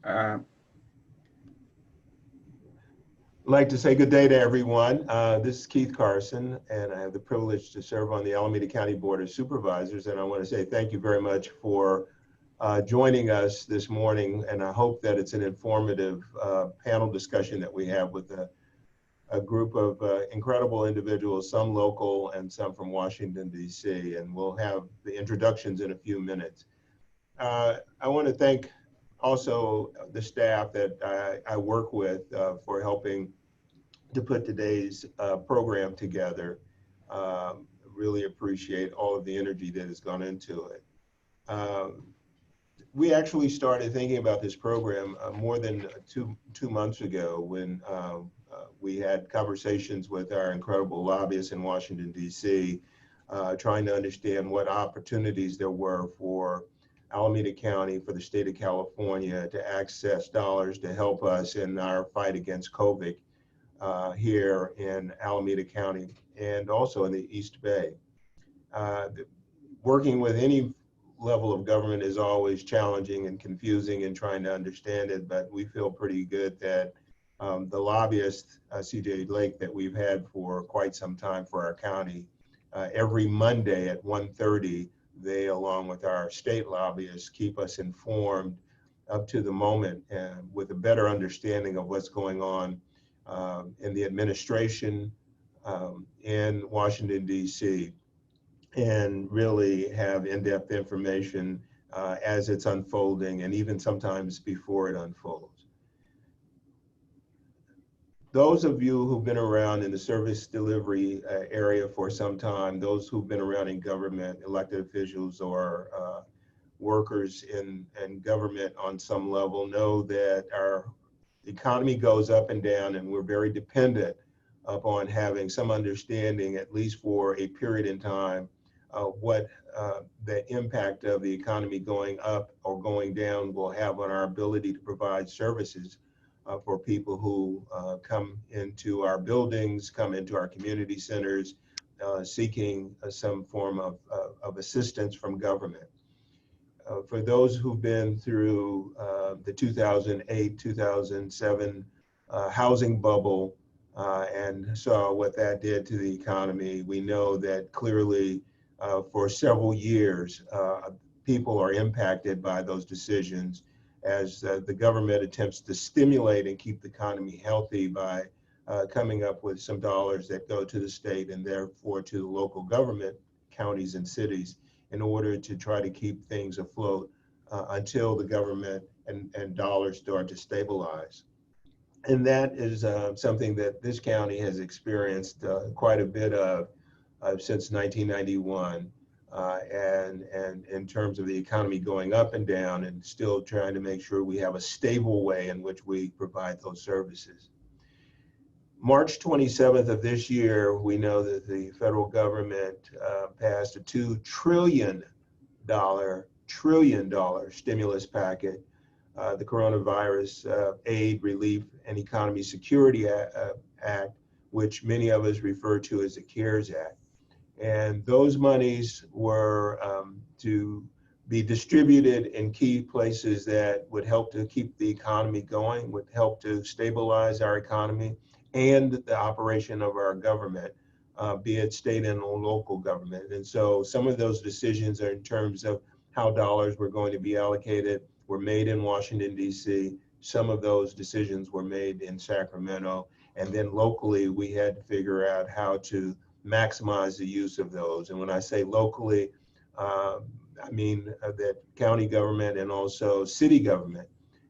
I'd like to say good day to everyone. This is Keith Carson, and I have the privilege to serve on the Alameda County Board of Supervisors. And I want to say thank you very much for joining us this morning. And I hope that it's an informative panel discussion that we have with a group of incredible individuals, some local and some from Washington, D.C. And we'll have the introductions in a few minutes. I want to thank also the staff that I work with for helping to put today's program together. Really appreciate all of the energy that has gone into it. We actually started thinking about this program more than two months ago when we had conversations with our incredible lobbyists in Washington, D.C., trying to understand what opportunities there were for Alameda County, for the state of California to access dollars to help us in our fight against COVID here in Alameda County and also in the East Bay. Working with any level of government is always challenging and confusing and trying to understand it, but we feel pretty good that the lobbyist, CJ Lake, that we've had for quite some time for our county, every Monday at 1:30, they, along with our state lobbyists, keep us informed up to the moment and with a better understanding of what's going on in the administration in Washington, D.C., and really have in-depth information as it's unfolding and even sometimes before it unfolds. Those of you who've been around in the service delivery area for some time, those who've been around in government, elected officials or workers in government on some level know that our economy goes up and down, and we're very dependent upon having some understanding, at least for a period in time, what the impact of the economy going up or going down will have on our ability to provide services for people who come into our buildings, come into our community centers, seeking some form of assistance from government. For those who've been through the 2008-2007 housing bubble and saw what that did to the economy, we know that clearly for several years, people are impacted by those decisions as the government attempts to stimulate and keep the economy healthy by coming up with some dollars that go to the state and therefore to the local government, counties and cities, in order to try to keep things afloat until the government and dollars start to stabilize. And that is something that this county has experienced quite a bit of since 1991. And in terms of the economy going up and down and still trying to make sure we have a stable way in which we provide those services. March 27th of this year, we know that the federal government passed a $2 trillion stimulus packet, the Coronavirus Aid, Relief, and Economy Security Act, which many of us refer to as the CARES Act. And those monies were to be distributed in key places that would help to keep the economy going, would help to stabilize our economy and the operation of our government, be it state and local government. And so some of those decisions are in terms of how dollars were going to be allocated were made in Washington, D.C. Some of those decisions were made in Sacramento. And then locally, we had to figure out how to maximize the use of those. And when I say locally, I mean that county government and also city government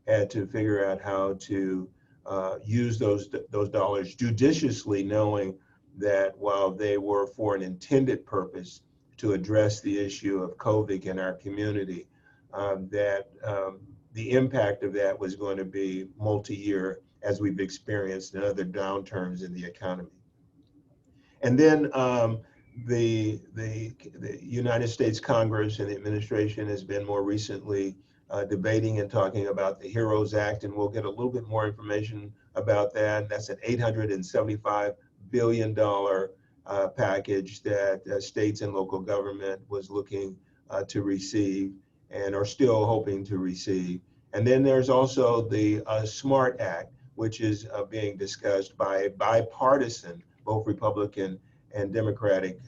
had to figure out how to use those dollars judiciously, knowing that while they were for an intended purpose to address the issue of COVID in our community, that the impact of that was going to be multi-year, as we've experienced in other downturns in the economy. And then the United States Congress and the administration has been more recently debating and talking about the HEROES Act, and we'll get a little bit more information about that. That's an $875 billion package that states and local government was looking to receive and are still hoping to receive. And then there's also the SMART Act, which is being discussed by a bipartisan, both Republican and Democratic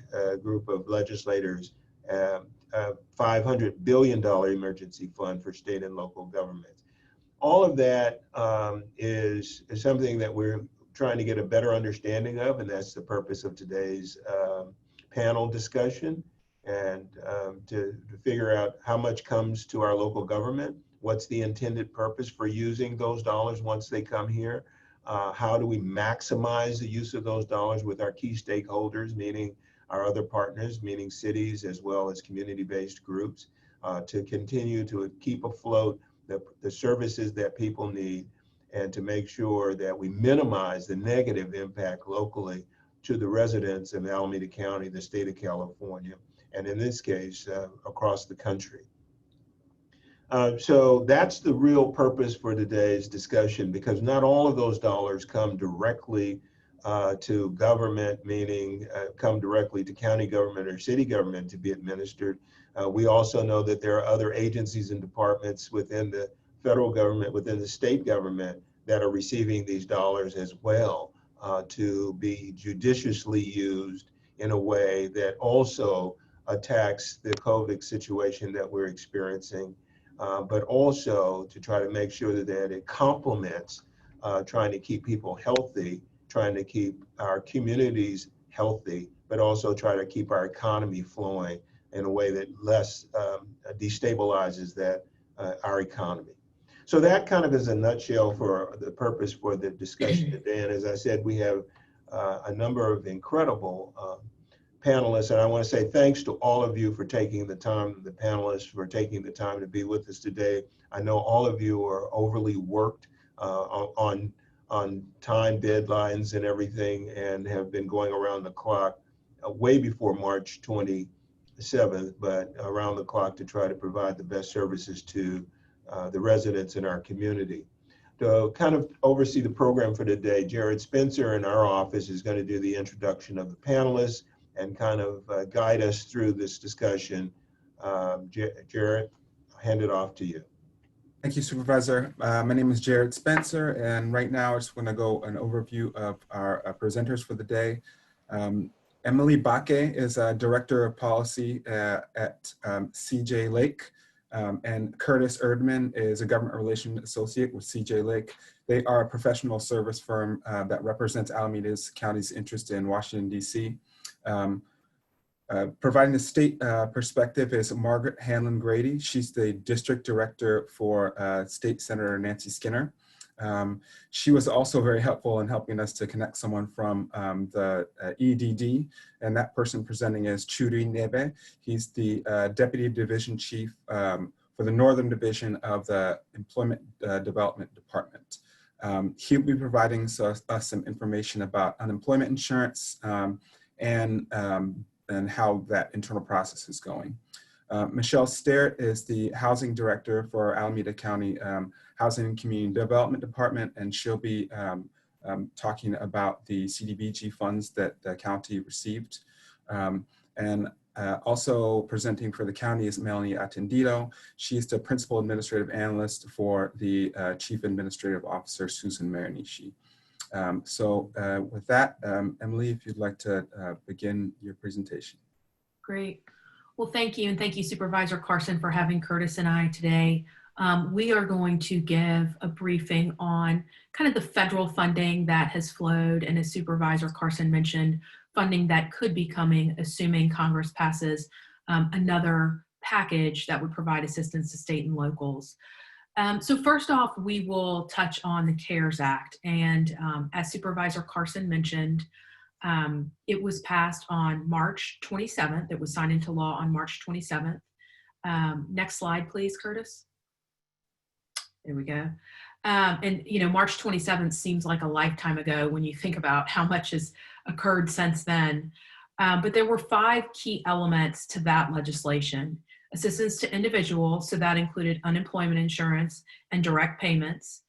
group of legislators, $500 billion emergency fund for state and local governments. All of that is something that we're trying to get a better understanding of, and that's the purpose of today's panel discussion, and to figure out how much comes to our local government, what's the intended purpose for using those dollars once they come here, how do we maximize the use of those dollars with our key stakeholders, meaning our other partners, meaning cities as well as community-based groups, to continue to keep afloat the services that people need, and to make sure that we minimize the negative impact locally to the residents of Alameda County, the state of California, and in this case, across the country. So that's the real purpose for today's discussion, because not all of those dollars come directly to government, meaning come directly to county government or city government to be administered. We also know that there are other agencies and departments within the federal government, within the state government, that are receiving these dollars as well to be judiciously used in a way that also attacks the COVID situation that we're experiencing, but also to try to make sure that it complements trying to keep people healthy, trying to keep our communities healthy, but also try to keep our economy flowing in a way that less destabilizes our economy. So that kind of is a nutshell for the purpose for the discussion today. And as I said, we have a number of incredible panelists, and I want to say thanks to all of you for taking the time, the panelists for taking the time to be with us today. I know all of you are overly worked on time deadlines and everything, and have been going around the clock way before March 27th, but around the clock to try to provide the best services to the residents in our community. To kind of oversee the program for today, Jared Spencer in our office is going to do the introduction of the panelists and kind of guide us through this discussion. Jared, I'll hand it off to you. Thank you, Supervisor. My name is Jared Spencer, and right now I just want to go an overview of our presenters for the day. Emily Bakke is Director of Policy at CJ Lake, and Curtis Erdman is a Government Relations Associate with CJ Lake. They are a professional service firm that represents Alameda County's interest in Washington, D.C. Providing the state perspective is Margaret Hanlon Grady. She's the district director for State Senator Nancy Skinner. She was also very helpful in helping us to connect someone from the EDD, and that person presenting is Chudi Nebe. He's the Deputy Division Chief for the Northern Division of the Employment Development Department. He'll be providing us some information about unemployment insurance and how that internal process is going. Michelle Sterrett is the Housing Director for Alameda County Housing and Community Development Department, and she'll be talking about the CDBG funds that the county received. Also presenting for the county is Melanie Attendido. She is the Principal Administrative Analyst for the Chief Administrative Officer, Susan Marinishi. With that, Emily, if you'd like to begin your presentation. Great. Well, thank you. And thank you, Supervisor Carson, for having Curtis and I today. We are going to give a briefing on kind of the federal funding that has flowed, and as Supervisor Carson mentioned, funding that could be coming, assuming Congress passes another package that would provide assistance to state and locals. So first off, we will touch on the CARES Act. And as Supervisor Carson mentioned, it was passed on March 27th. It was signed into law on March 27th. Next slide, please, Curtis. There we go. And, you know, March 27th seems like a lifetime ago when you think about how much has occurred since then. But there were 5 key elements to that legislation. Assistance to individuals, so that included unemployment insurance and direct payments.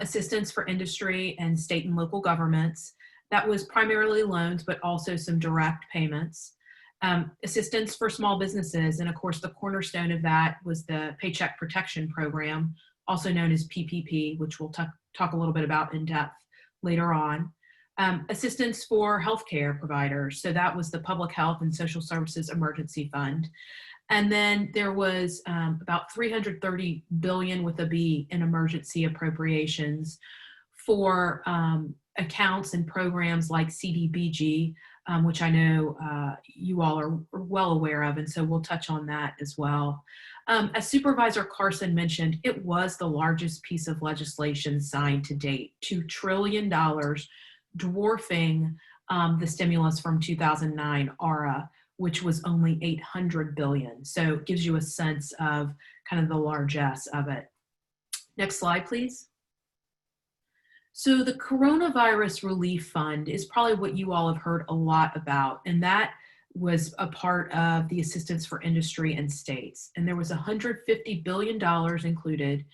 Assistance for industry and state and local governments. That was primarily loans, but also some direct payments. Assistance for small businesses, and of course the cornerstone of that was the Paycheck Protection Program, also known as PPP, which we'll talk a little bit about in depth later on. Assistance for healthcare providers. So that was the Public Health and Social Services Emergency Fund. And then there was about $330 billion with a B in emergency appropriations for accounts and programs like CDBG, which I know you all are well aware of, and so we'll touch on that as well. As Supervisor Carson mentioned, it was the largest piece of legislation signed to date, $2 trillion, dwarfing the stimulus from 2009 ARA, which was only $800 billion. So it gives you a sense of kind of the largesse of it. Next slide, please. So the Coronavirus Relief Fund is probably what you all have heard a lot about, and that was a part of the assistance for industry and states. And there was $150 billion included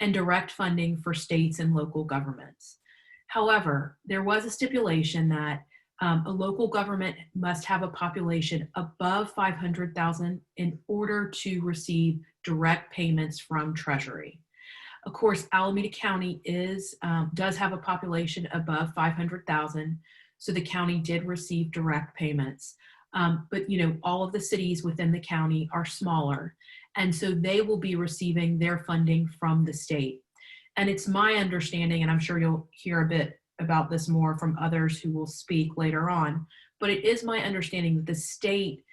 in direct funding for states and local governments. However, there was a stipulation that a local government must have a population above 500,000 in order to receive direct payments from Treasury. Of course, Alameda County does have a population above 500,000, so the county did receive direct payments. But all of the cities within the county are smaller, and so they will be receiving their funding from the state. And it's my understanding, and I'm sure you'll hear a bit about this more from others who will speak later on, but it is my understanding that the state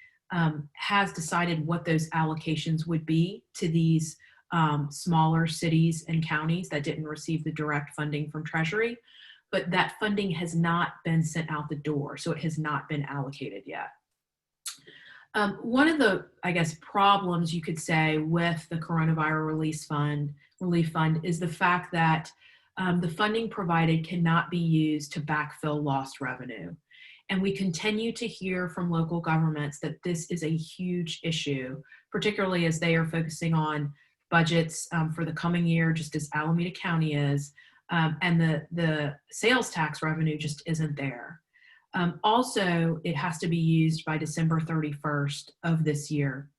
has decided what those allocations would be to these smaller cities and counties that didn't receive the direct funding from Treasury, but that funding has not been sent out the door, so it has not been allocated yet. One of the, I guess, problems you could say with the Coronavirus Relief Fund is the fact that the funding provided cannot be used to backfill lost revenue. And we continue to hear from local governments that this is a huge issue, particularly as they are focusing on budgets for the coming year, just as Alameda County is, and the sales tax revenue just isn't there. Also, it has to be used by December 31st of this year.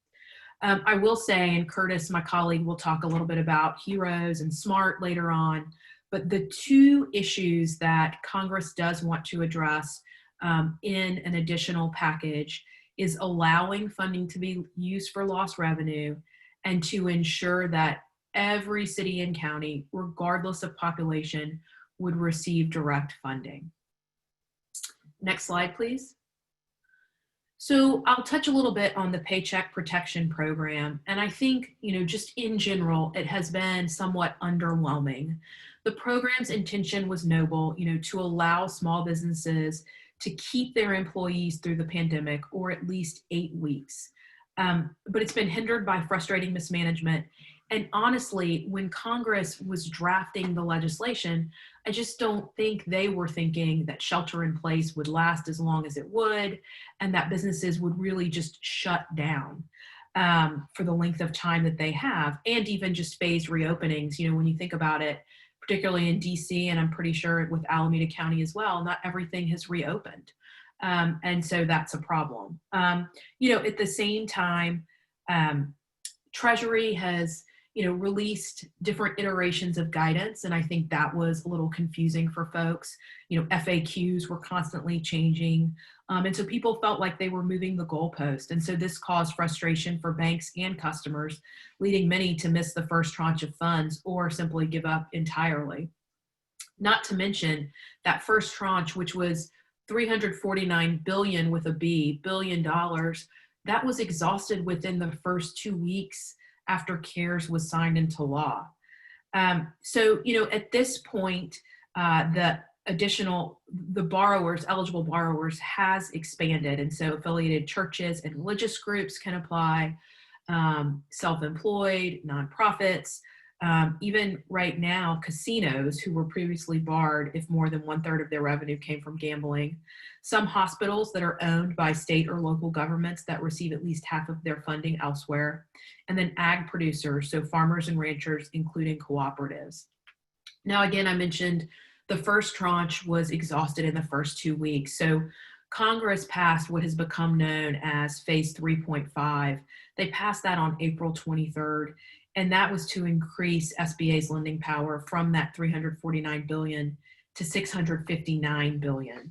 I will say, and Curtis, my colleague, will talk a little bit about HEROES and SMART later on, but the two issues that Congress does want to address in an additional package is allowing funding to be used for lost revenue and to ensure that every city and county, regardless of population, would receive direct funding. Next slide, please. So I'll touch a little bit on the Paycheck Protection Program. And I think, just in general, it has been somewhat underwhelming. The program's intention was noble, to allow small businesses to keep their employees through the pandemic, or at least 8 weeks. But it's been hindered by frustrating mismanagement. And honestly, when Congress was drafting the legislation, I just don't think they were thinking that shelter in place would last as long as it would, and that businesses would really just shut down for the length of time that they have, and even just phased reopenings. When you think about it, particularly in DC, and I'm pretty sure with Alameda County as well, not everything has reopened. And so that's a problem. At the same time, Treasury has released different iterations of guidance, and I think that was a little confusing for folks. FAQs were constantly changing, and so people felt like they were moving the goalpost, and so this caused frustration for banks and customers, leading many to miss the first tranche of funds or simply give up entirely. Not to mention that first tranche, which was $349 billion with a B, $billion, that was exhausted within the first 2 weeks after CARES was signed into law. So, at this point, the eligible borrowers has expanded. And so affiliated churches and religious groups can apply, self-employed, nonprofits, even right now, casinos who were previously barred if more than 1/3 of their revenue came from gambling, some hospitals that are owned by state or local governments that receive at least half of their funding elsewhere, and then ag producers, so farmers and ranchers, including cooperatives. Now, again, I mentioned the first tranche was exhausted in the first 2 weeks. So Congress passed what has become known as Phase 3.5. They passed that on April 23rd. And that was to increase SBA's lending power from that $349 billion to $659 billion.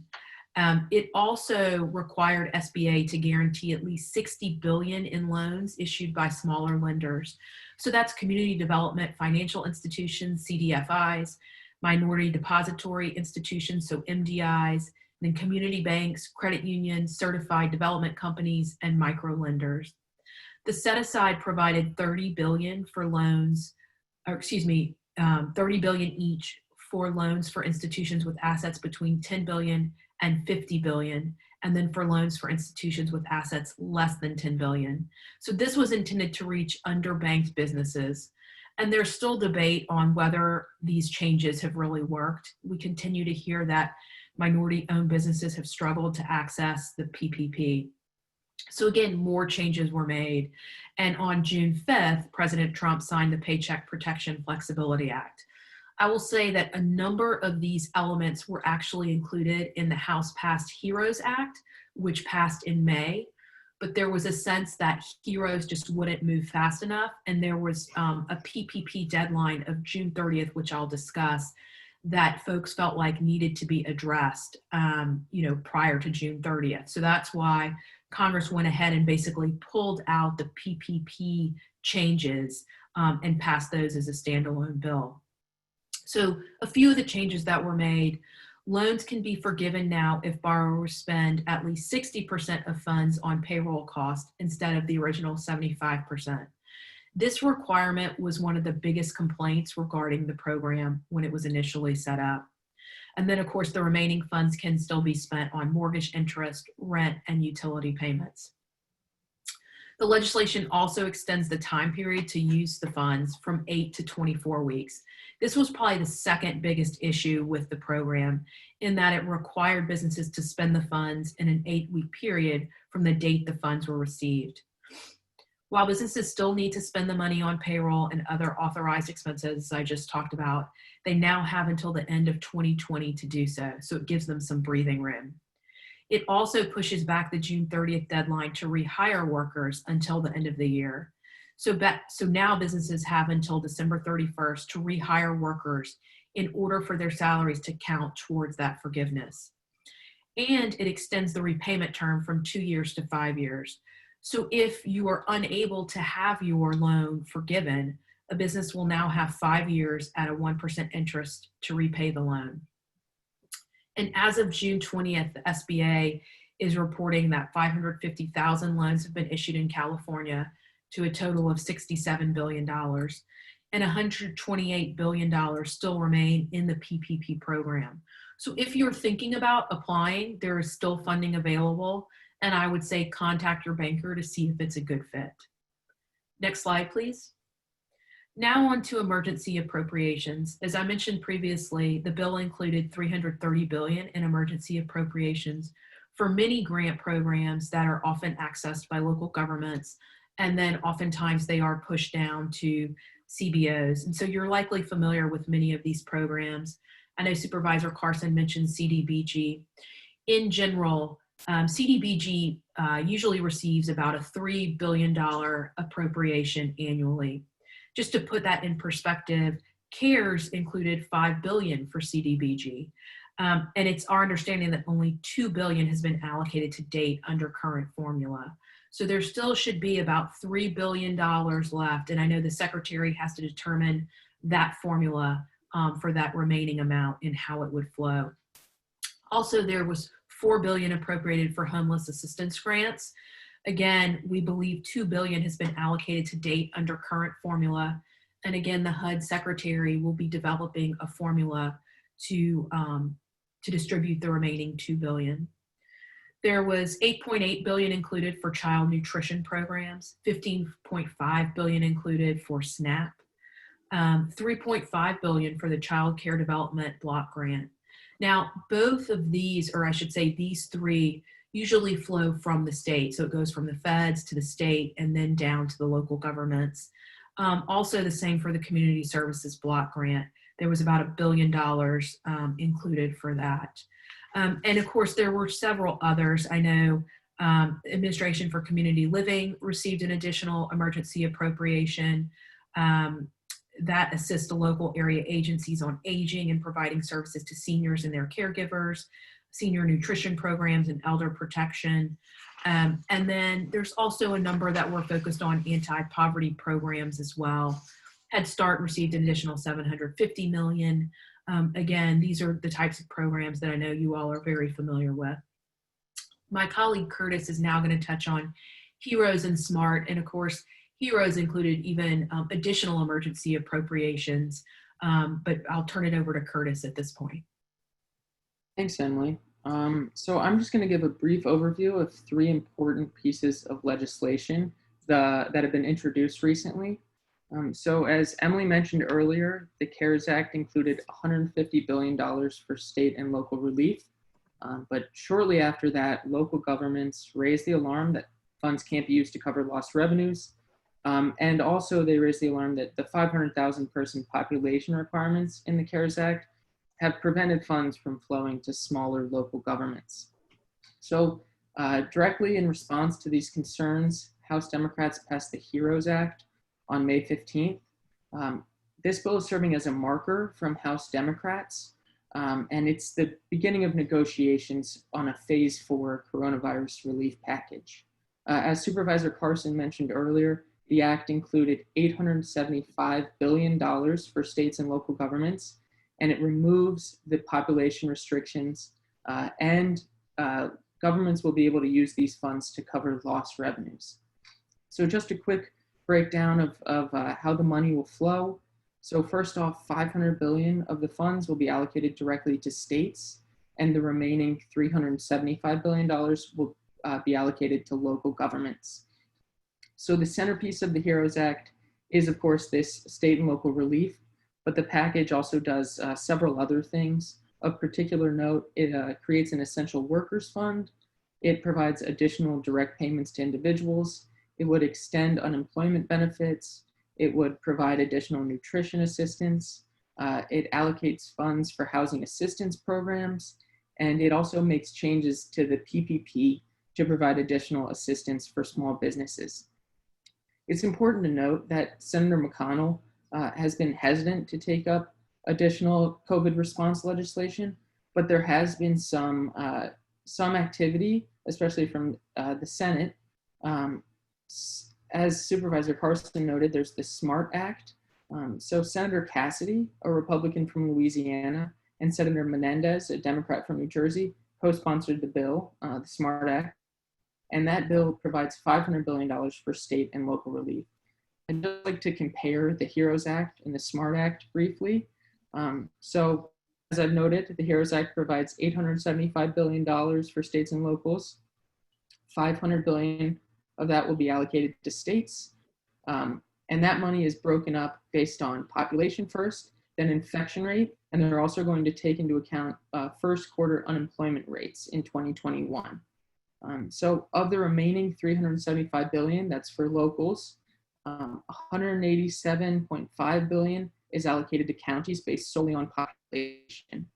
It also required SBA to guarantee at least $60 billion in loans issued by smaller lenders. So that's community development financial institutions, CDFIs, minority depository institutions, so MDIs, then community banks, credit unions, certified development companies, and micro lenders. The set aside provided $30 billion for loans, or excuse me, $30 billion each for loans for institutions with assets between $10 billion and $50 billion, and then for loans for institutions with assets less than $10 billion. So this was intended to reach underbanked businesses. And there's still debate on whether these changes have really worked. We continue to hear that minority-owned businesses have struggled to access the PPP. So again, more changes were made. And on June 5th, President Trump signed the Paycheck Protection Flexibility Act. I will say that a number of these elements were actually included in the House-passed HEROES Act, which passed in May. But there was a sense that HEROES just wouldn't move fast enough. And there was a PPP deadline of June 30th, which I'll discuss, that folks felt like needed to be addressed, prior to June 30th. So that's why Congress went ahead and basically pulled out the PPP changes and passed those as a standalone bill. So a few of the changes that were made: loans can be forgiven now if borrowers spend at least 60% of funds on payroll costs instead of the original 75%. This requirement was one of the biggest complaints regarding the program when it was initially set up. And then, of course, the remaining funds can still be spent on mortgage interest, rent, and utility payments. The legislation also extends the time period to use the funds from 8 to 24 weeks. This was probably the second biggest issue with the program, in that it required businesses to spend the funds in an 8-week period from the date the funds were received. While businesses still need to spend the money on payroll and other authorized expenses, as I just talked about, they now have until the end of 2020 to do so. So it gives them some breathing room. It also pushes back the June 30th deadline to rehire workers until the end of the year. So now businesses have until December 31st to rehire workers in order for their salaries to count towards that forgiveness. And it extends the repayment term from 2 years to 5 years. So if you are unable to have your loan forgiven, a business will now have 5 years at a 1% interest to repay the loan. And as of June 20th, the SBA is reporting that 550,000 loans have been issued in California to a total of $67 billion, and $128 billion still remain in the PPP program. So if you're thinking about applying, there is still funding available, and I would say contact your banker to see if it's a good fit. Next slide, please. Now on to emergency appropriations. As I mentioned previously, the bill included $330 billion in emergency appropriations for many grant programs that are often accessed by local governments, and then oftentimes they are pushed down to CBOs. And so you're likely familiar with many of these programs. I know Supervisor Carson mentioned CDBG. In general, CDBG usually receives about a $3 billion appropriation annually. Just to put that in perspective, CARES included $5 billion for CDBG. And it's our understanding that only $2 billion has been allocated to date under current formula. So there still should be about $3 billion left. And I know the Secretary has to determine that formula for that remaining amount and how it would flow. Also, there was $4 billion appropriated for homeless assistance grants. Again, we believe $2 billion has been allocated to date under current formula. And again, the HUD Secretary will be developing a formula to distribute the remaining $2 billion. There was $8.8 billion included for child nutrition programs, $15.5 billion included for SNAP, $3.5 billion for the Child Care Development Block Grant. Now, both of these, or I should say these three, usually flow from the state. So it goes from the feds to the state and then down to the local governments. Also the same for the Community Services Block Grant. There was about $1 billion included for that. And of course, there were several others. I know Administration for Community Living received an additional emergency appropriation. that assists the local area agencies on aging and providing services to seniors and their caregivers, senior nutrition programs, and elder protection. And then there's also a number that we're focused on anti-poverty programs as well. Head Start received an additional $750 million. Again, these are the types of programs that I know you all are very familiar with. My colleague Curtis is now going to touch on HEROES and SMART, and of course, HEROES included even additional emergency appropriations, but I'll turn it over to Curtis at this point. Thanks, Emily. So I'm just going to give a brief overview of three important pieces of legislation that have been introduced recently. So as Emily mentioned earlier, the CARES Act included $150 billion for state and local relief. But shortly after that, local governments raised the alarm that funds can't be used to cover lost revenues. And also they raised the alarm that the 500,000 person population requirements in the CARES Act have prevented funds from flowing to smaller local governments. So directly in response to these concerns, House Democrats passed the HEROES Act on May 15th. This bill is serving as a marker from House Democrats, and it's the beginning of negotiations on a phase 4 coronavirus relief package. As Supervisor Carson mentioned earlier, the act included $875 billion for states and local governments, and it removes the population restrictions, and governments will be able to use these funds to cover lost revenues. So just a quick breakdown of how the money will flow. So first off, $500 billion of the funds will be allocated directly to states, and the remaining $375 billion will be allocated to local governments. So the centerpiece of the HEROES Act is, of course, this state and local relief, but the package also does several other things. Of particular note, it creates an essential workers fund. It provides additional direct payments to individuals. It would extend unemployment benefits. It would provide additional nutrition assistance. It allocates funds for housing assistance programs. And it also makes changes to the PPP to provide additional assistance for small businesses. It's important to note that Senator McConnell has been hesitant to take up additional COVID response legislation, but there has been some activity, especially from the Senate. As Supervisor Carson noted, there's the SMART Act. So Senator Cassidy, a Republican from Louisiana, and Senator Menendez, a Democrat from New Jersey, co-sponsored the bill, the SMART Act. And that bill provides $500 billion for state and local relief. I'd just like to compare the HEROES Act and the SMART Act briefly. So as I've noted, the HEROES Act provides $875 billion for states and locals. $500 billion of that will be allocated to states. And that money is broken up based on population first, then infection rate, and they're also going to take into account first quarter unemployment rates in 2021. So of the remaining $375 billion, that's for locals, $187.5 billion is allocated to counties based solely on population.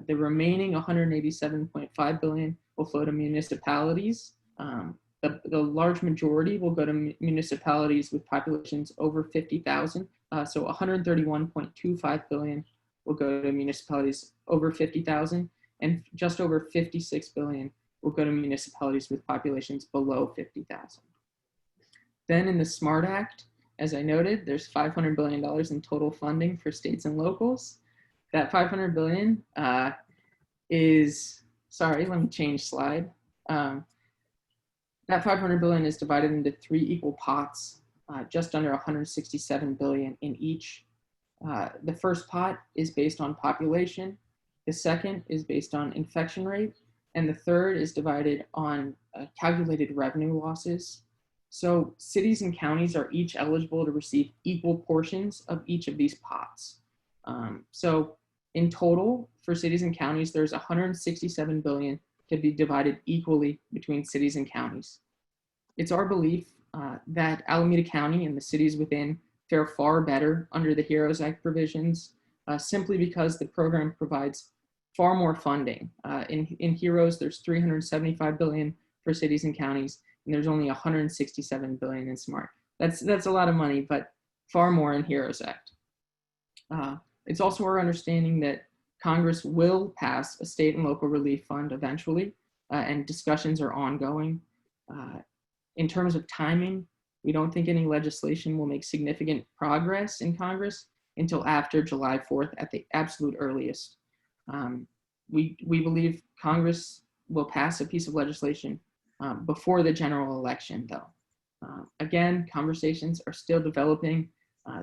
The remaining $187.5 billion will flow to municipalities. The large majority will go to municipalities with populations over 50,000. So $131.25 billion will go to municipalities over 50,000, and just over $56 billion will go to municipalities with populations below 50,000. Then in the SMART Act, as I noted, there's $500 billion in total funding for states and locals. That $500 billion is, sorry, let me change slide. That $500 billion is divided into three equal pots, just under $167 billion in each. The first pot is based on population. The second is based on infection rate. And the third is divided on calculated revenue losses. So cities and counties are each eligible to receive equal portions of each of these pots. So in total, for cities and counties, there's $167 billion to be divided equally between cities and counties. It's our belief that Alameda County and the cities within fare far better under the HEROES Act provisions, simply because the program provides far more funding. In HEROES, there's $375 billion for cities and counties, and there's only $167 billion in SMART. That's a lot of money, but far more in HEROES Act. It's also our understanding that Congress will pass a state and local relief fund eventually, and discussions are ongoing. In terms of timing, we don't think any legislation will make significant progress in Congress until after July 4th at the absolute earliest. We believe Congress will pass a piece of legislation before the general election, though. Again, conversations are still developing.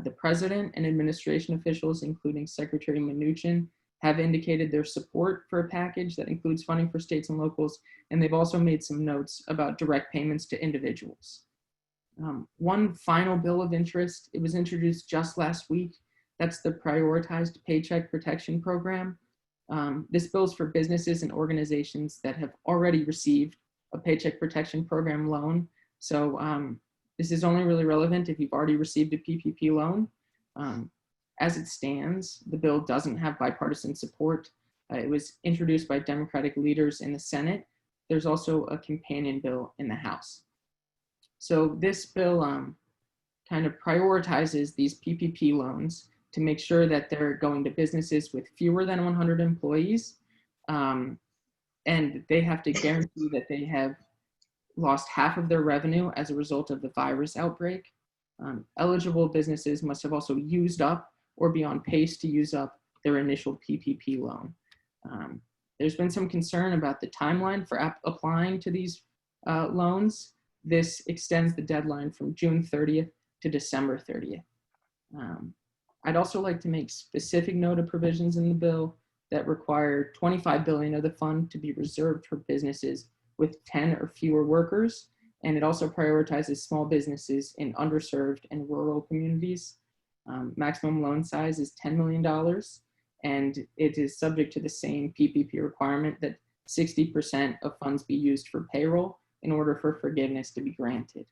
The president and administration officials, including Secretary Mnuchin, have indicated their support for a package that includes funding for states and locals, and they've also made some notes about direct payments to individuals. One final bill of interest, it was introduced just last week. That's the prioritized Paycheck Protection Program. This bill is for businesses and organizations that have already received a Paycheck Protection Program loan. So this is only really relevant if you've already received a PPP loan. As it stands, the bill doesn't have bipartisan support. It was introduced by Democratic leaders in the Senate. There's also a companion bill in the House. So this bill kind of prioritizes these PPP loans to make sure that they're going to businesses with fewer than 100 employees. And they have to guarantee that they have lost half of their revenue as a result of the virus outbreak. Eligible businesses must have also used up or be on pace to use up their initial PPP loan. There's been some concern about the timeline for applying to these loans. This extends the deadline from June 30th to December 30th. I'd also like to make specific note of provisions in the bill that require $25 billion of the fund to be reserved for businesses with 10 or fewer workers. And it also prioritizes small businesses in underserved and rural communities. Maximum loan size is $10 million, and it is subject to the same PPP requirement that 60% of funds be used for payroll in order for forgiveness to be granted.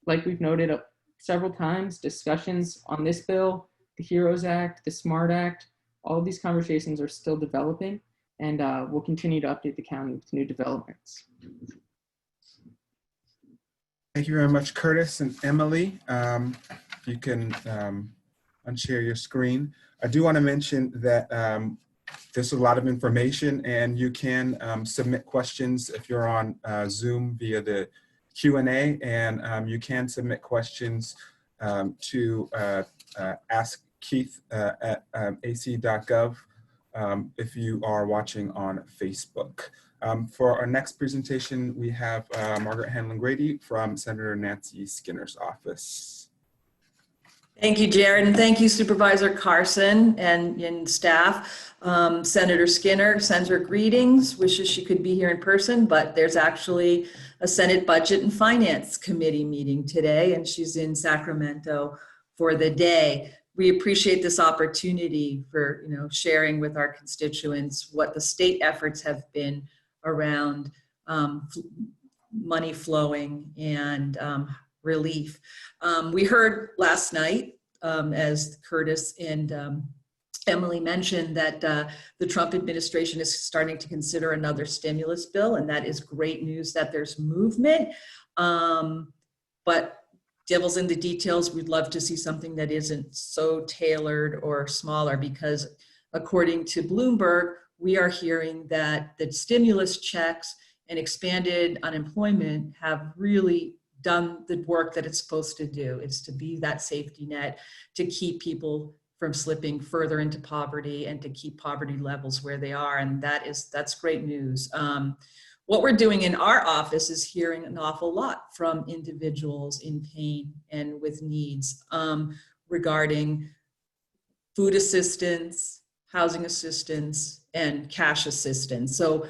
Like we've noted several times, discussions on this bill, the HEROES Act, the SMART Act, all of these conversations are still developing, and we'll continue to update the county with new developments. Thank you very much, Curtis and Emily. You can unshare your screen. I do want to mention that there's a lot of information, and you can submit questions if you're on Zoom via the Q&A, and you can submit questions to Ask Keith at ac.gov if you are watching on Facebook. For our next presentation, we have Margaret Hanlon-Grady from Senator Nancy Skinner's office. Thank you, Jared, and thank you, Supervisor Carson and staff. Senator Skinner sends her greetings, wishes she could be here in person, but there's actually a Senate Budget and Finance Committee meeting today, and she's in Sacramento for the day. We appreciate this opportunity for sharing with our constituents what the state efforts have been around money flowing and relief. We heard last night, as Curtis and Emily mentioned, that the Trump administration is starting to consider another stimulus bill, and that is great news that there's movement. But devil's in the details. We'd love to see something that isn't so tailored or smaller, because according to Bloomberg, we are hearing that the stimulus checks and expanded unemployment have really done the work that it's supposed to do. It's to be that safety net to keep people from slipping further into poverty and to keep poverty levels where they are. And that's great news. What we're doing in our office is hearing an awful lot from individuals in pain and with needs regarding food assistance, housing assistance, and cash assistance. So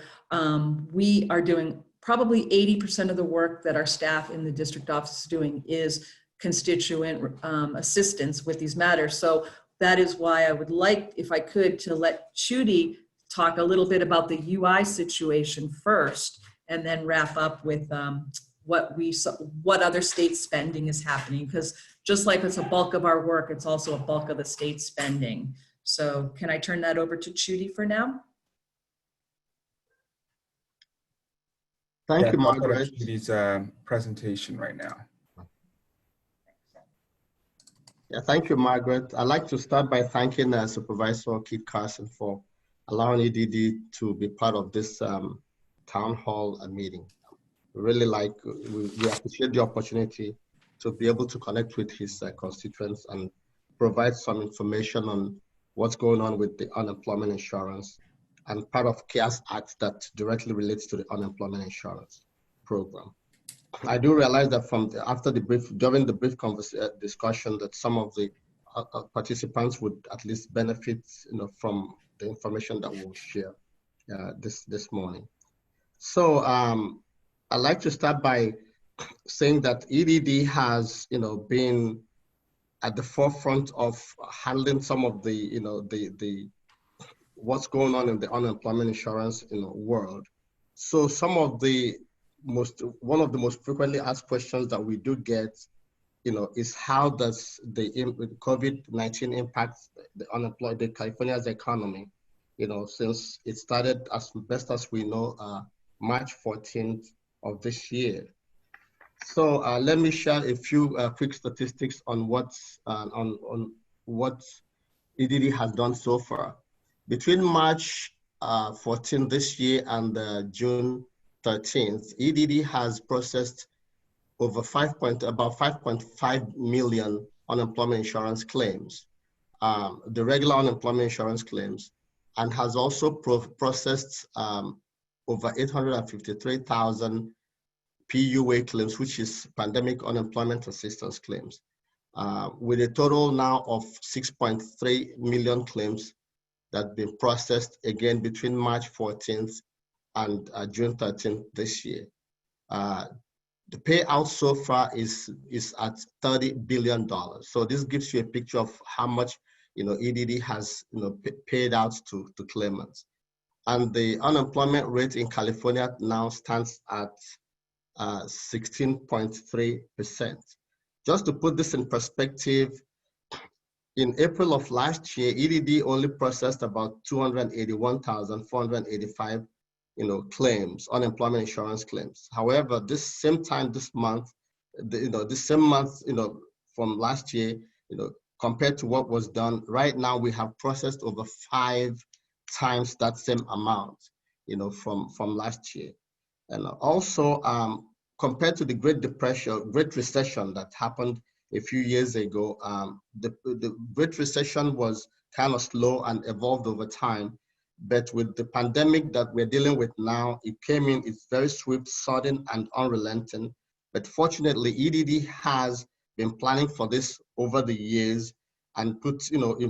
we are doing probably 80% of the work that our staff in the district office is doing is constituent assistance with these matters. So that is why I would like, if I could, to let Judy talk a little bit about the UI situation first, and then wrap up with what other state spending is happening. Because just like it's a bulk of our work, it's also a bulk of the state spending. So can I turn that over to Judy for now? Thank you, Margaret. Judy's presentation right now. Yeah, thank you, Margaret. I'd like to start by thanking Supervisor Keith Carson for allowing EDD to be part of this town hall meeting. Really we appreciate the opportunity to be able to connect with his constituents and provide some information on what's going on with the unemployment insurance and part of CARES Act that directly relates to the unemployment insurance program. I do realize that during the brief discussion, that some of the participants would at least benefit, from the information that we'll share this morning. So I'd like to start by saying that EDD has, been at the forefront of handling some of the what's going on in the unemployment insurance world. So one of the most frequently asked questions that we do get, is how does the COVID-19 impact the California's economy, since it started, as best as we know, March 14th of this year. So let me share a few quick statistics on what EDD has done so far. Between March 14th this year and June 13th, EDD has processed over about 5.5 million unemployment insurance claims, the regular unemployment insurance claims, and has also processed over 853,000 PUA claims, which is pandemic unemployment assistance claims, with a total now of 6.3 million claims that have been processed again between March 14th and June 13th this year. The payout so far is at $30 billion. So this gives you a picture of how much EDD has paid out to claimants. And the unemployment rate in California now stands at 16.3%. Just to put this in perspective, in April of last year, EDD only processed about 281,485 claims, unemployment insurance claims. However, this same month, from last year, compared to what was done, right now we have processed over 5 times that same amount, from last year. And also, compared to the Great Recession that happened a few years ago, the Great Recession was kind of slow and evolved over time. But with the pandemic that we're dealing with now, it came in, it's very swift, sudden, and unrelenting. But fortunately, EDD has been planning for this over the years and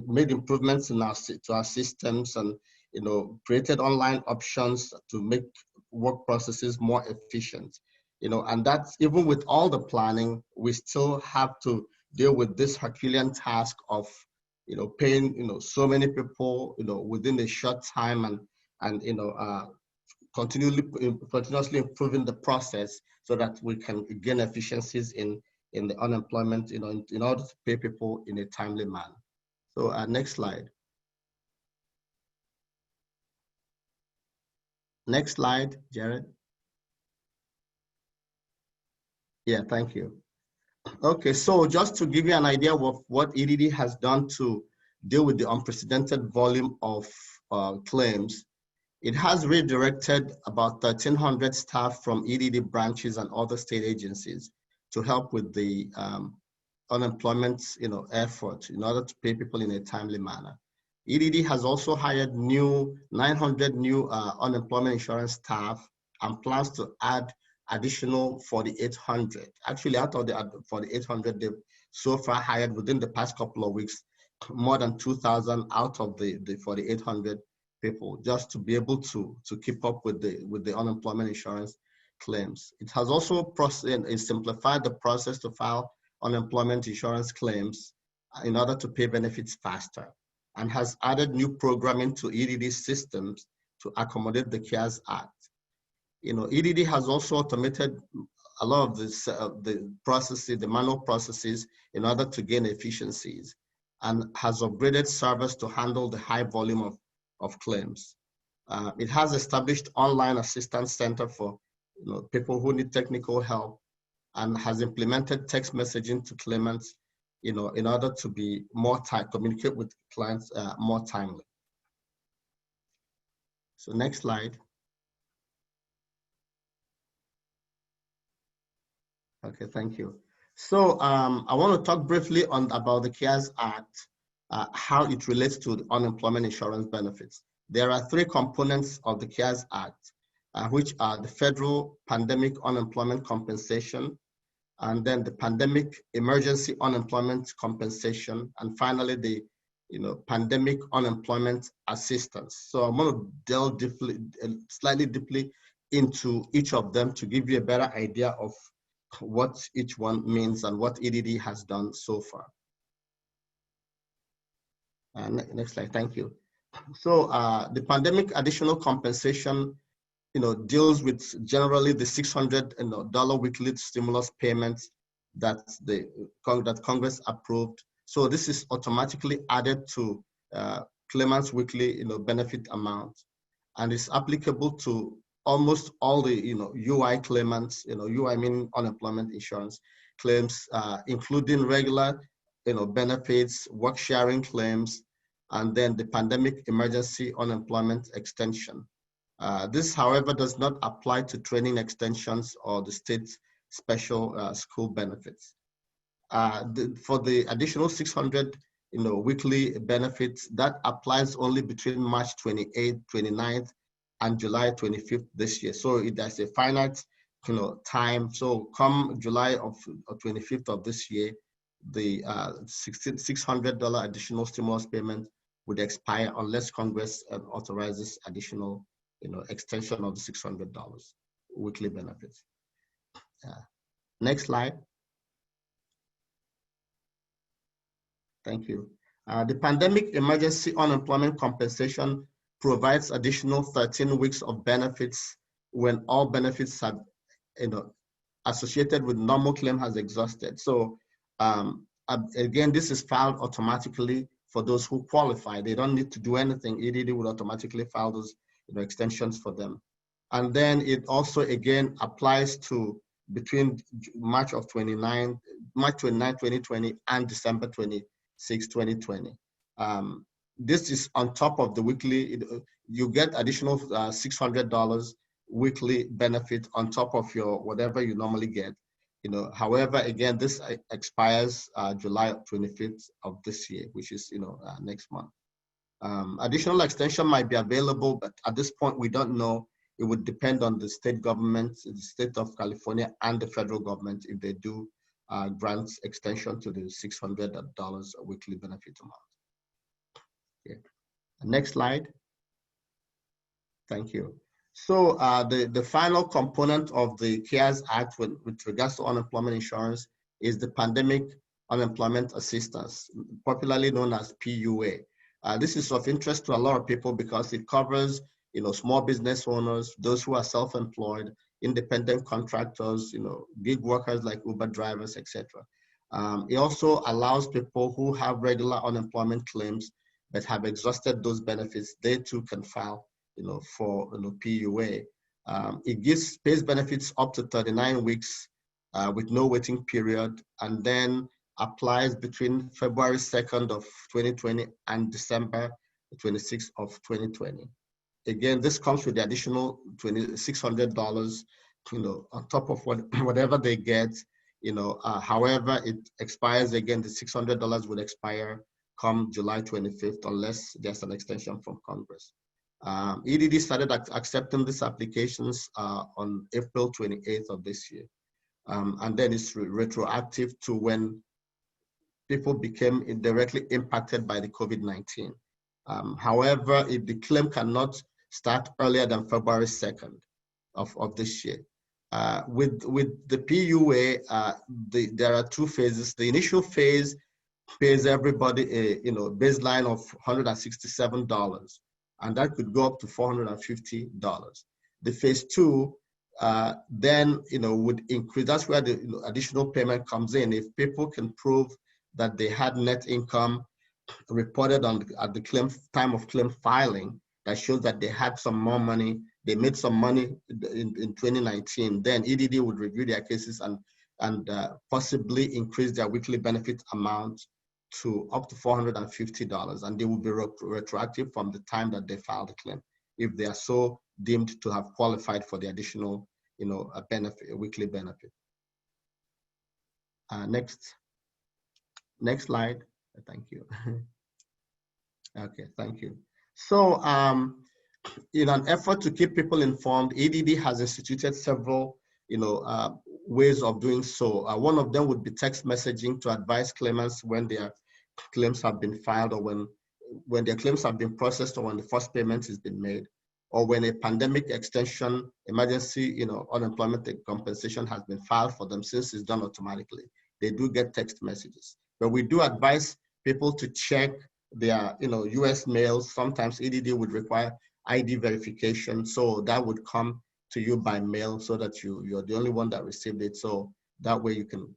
made improvements to our systems and, created online options to make work processes more efficient. And that's, even with all the planning, we still have to deal with this Herculean task of paying, so many people, within a short time and continuously improving the process so that we can gain efficiencies in the unemployment, in order to pay people in a timely manner. So next slide. Next slide, Jared. Yeah, thank you. Okay, so just to give you an idea of what EDD has done to deal with the unprecedented volume of claims, it has redirected about 1,300 staff from EDD branches and other state agencies to help with the unemployment effort in order to pay people in a timely manner. EDD has also hired 900 new unemployment insurance staff and plans to add additional 4,800. Actually, out of the 4,800, they've so far hired within the past couple of weeks more than 2,000 out of the 4,800 people, just to be able to keep up with the unemployment insurance claims. It has also simplified the process to file unemployment insurance claims in order to pay benefits faster, and has added new programming to EDD systems to accommodate the CARES Act. EDD has also automated a lot of the processes, the manual processes, in order to gain efficiencies, and has upgraded servers to handle the high volume of claims. It has established online assistance center for people who need technical help, and has implemented text messaging to claimants, in order to be more tight, communicate with clients more timely. So next slide. Okay, thank you. So I want to talk briefly about the CARES Act, how it relates to the unemployment insurance benefits. There are three components of the CARES Act, which are the federal pandemic unemployment compensation, and then the pandemic emergency unemployment compensation, and finally the pandemic unemployment assistance. So I'm going to delve slightly deeply into each of them to give you a better idea of what each one means and what EDD has done so far. Next slide, thank you. So the pandemic additional compensation, deals with generally the $600 weekly stimulus payments that Congress approved. So this is automatically added to claimants' weekly, benefit amount, and it's applicable to almost all the, UI claimants, UI meaning unemployment insurance claims, including regular, benefits, work sharing claims, and then the pandemic emergency unemployment extension. This, however, does not apply to training extensions or the state special school benefits. For the additional 600, weekly benefits, that applies only between March 28th, 29th, and July 25th this year. So there's a finite, time. So come July of 25th of this year, the $600 additional stimulus payment would expire unless Congress authorizes additional, extension of the $600 weekly benefits. Next slide. Thank you. The pandemic emergency unemployment compensation provides additional 13 weeks of benefits when all benefits have, associated with normal claim has exhausted. So again, this is filed automatically for those who qualify. They don't need to do anything. EDD will automatically file those, extensions for them. And then it also again applies to between March 29, 2020 and December 26, 2020. This is on top of the weekly, you get additional $600 weekly benefit on top of your whatever you normally get. However, again, this expires July 25th of this year, which is, next month. Additional extension might be available, but at this point, we don't know. It would depend on the state government, the state of California and the federal government if they do grant extension to the $600 weekly benefit amount. Okay. Next slide. Thank you. So the final component of the CARES Act with regards to unemployment insurance is the pandemic unemployment assistance, popularly known as PUA. This is of interest to a lot of people because it covers, small business owners, those who are self-employed, independent contractors, gig workers like Uber drivers, etc. It also allows people who have regular unemployment claims but have exhausted those benefits. They too can file, for PUA. It pays benefits up to 39 weeks with no waiting period, and then applies between February 2nd of 2020 and December 26th of 2020. Again, this comes with the additional $600, on top of whatever they get. However, it expires again. The $600 would expire come July 25th unless there's an extension from Congress. EDD started accepting these applications on April 28th of this year. And then it's retroactive to when people became directly impacted by the COVID-19. However, the claim cannot start earlier than February 2nd of this year. With the PUA, there are two phases. The initial phase pays everybody a baseline of $167, and that could go up to $450. The phase two then would increase. That's where the additional payment comes in. If people can prove that they had net income reported at the time of claim filing that shows that they had some more money, they made some money in 2019, then EDD would review their cases and and possibly increase their weekly benefit amount to up to $450, and they will be retroactive from the time that they file the claim, if they are so deemed to have qualified for the additional, a benefit, a weekly benefit. Next slide. Thank you. Okay, thank you. So, in an effort to keep people informed, EDD has instituted several, ways of doing so. One of them would be text messaging to advise claimants when their claims have been filed, or when their claims have been processed, or when the first payment has been made, or when a pandemic extension, emergency, unemployment compensation has been filed for them. Since it's done automatically, they do get text messages. But we do advise people to check their, US mails. Sometimes EDD would require ID verification, so that would come to you by mail, so that you're the only one that received it. So that way you can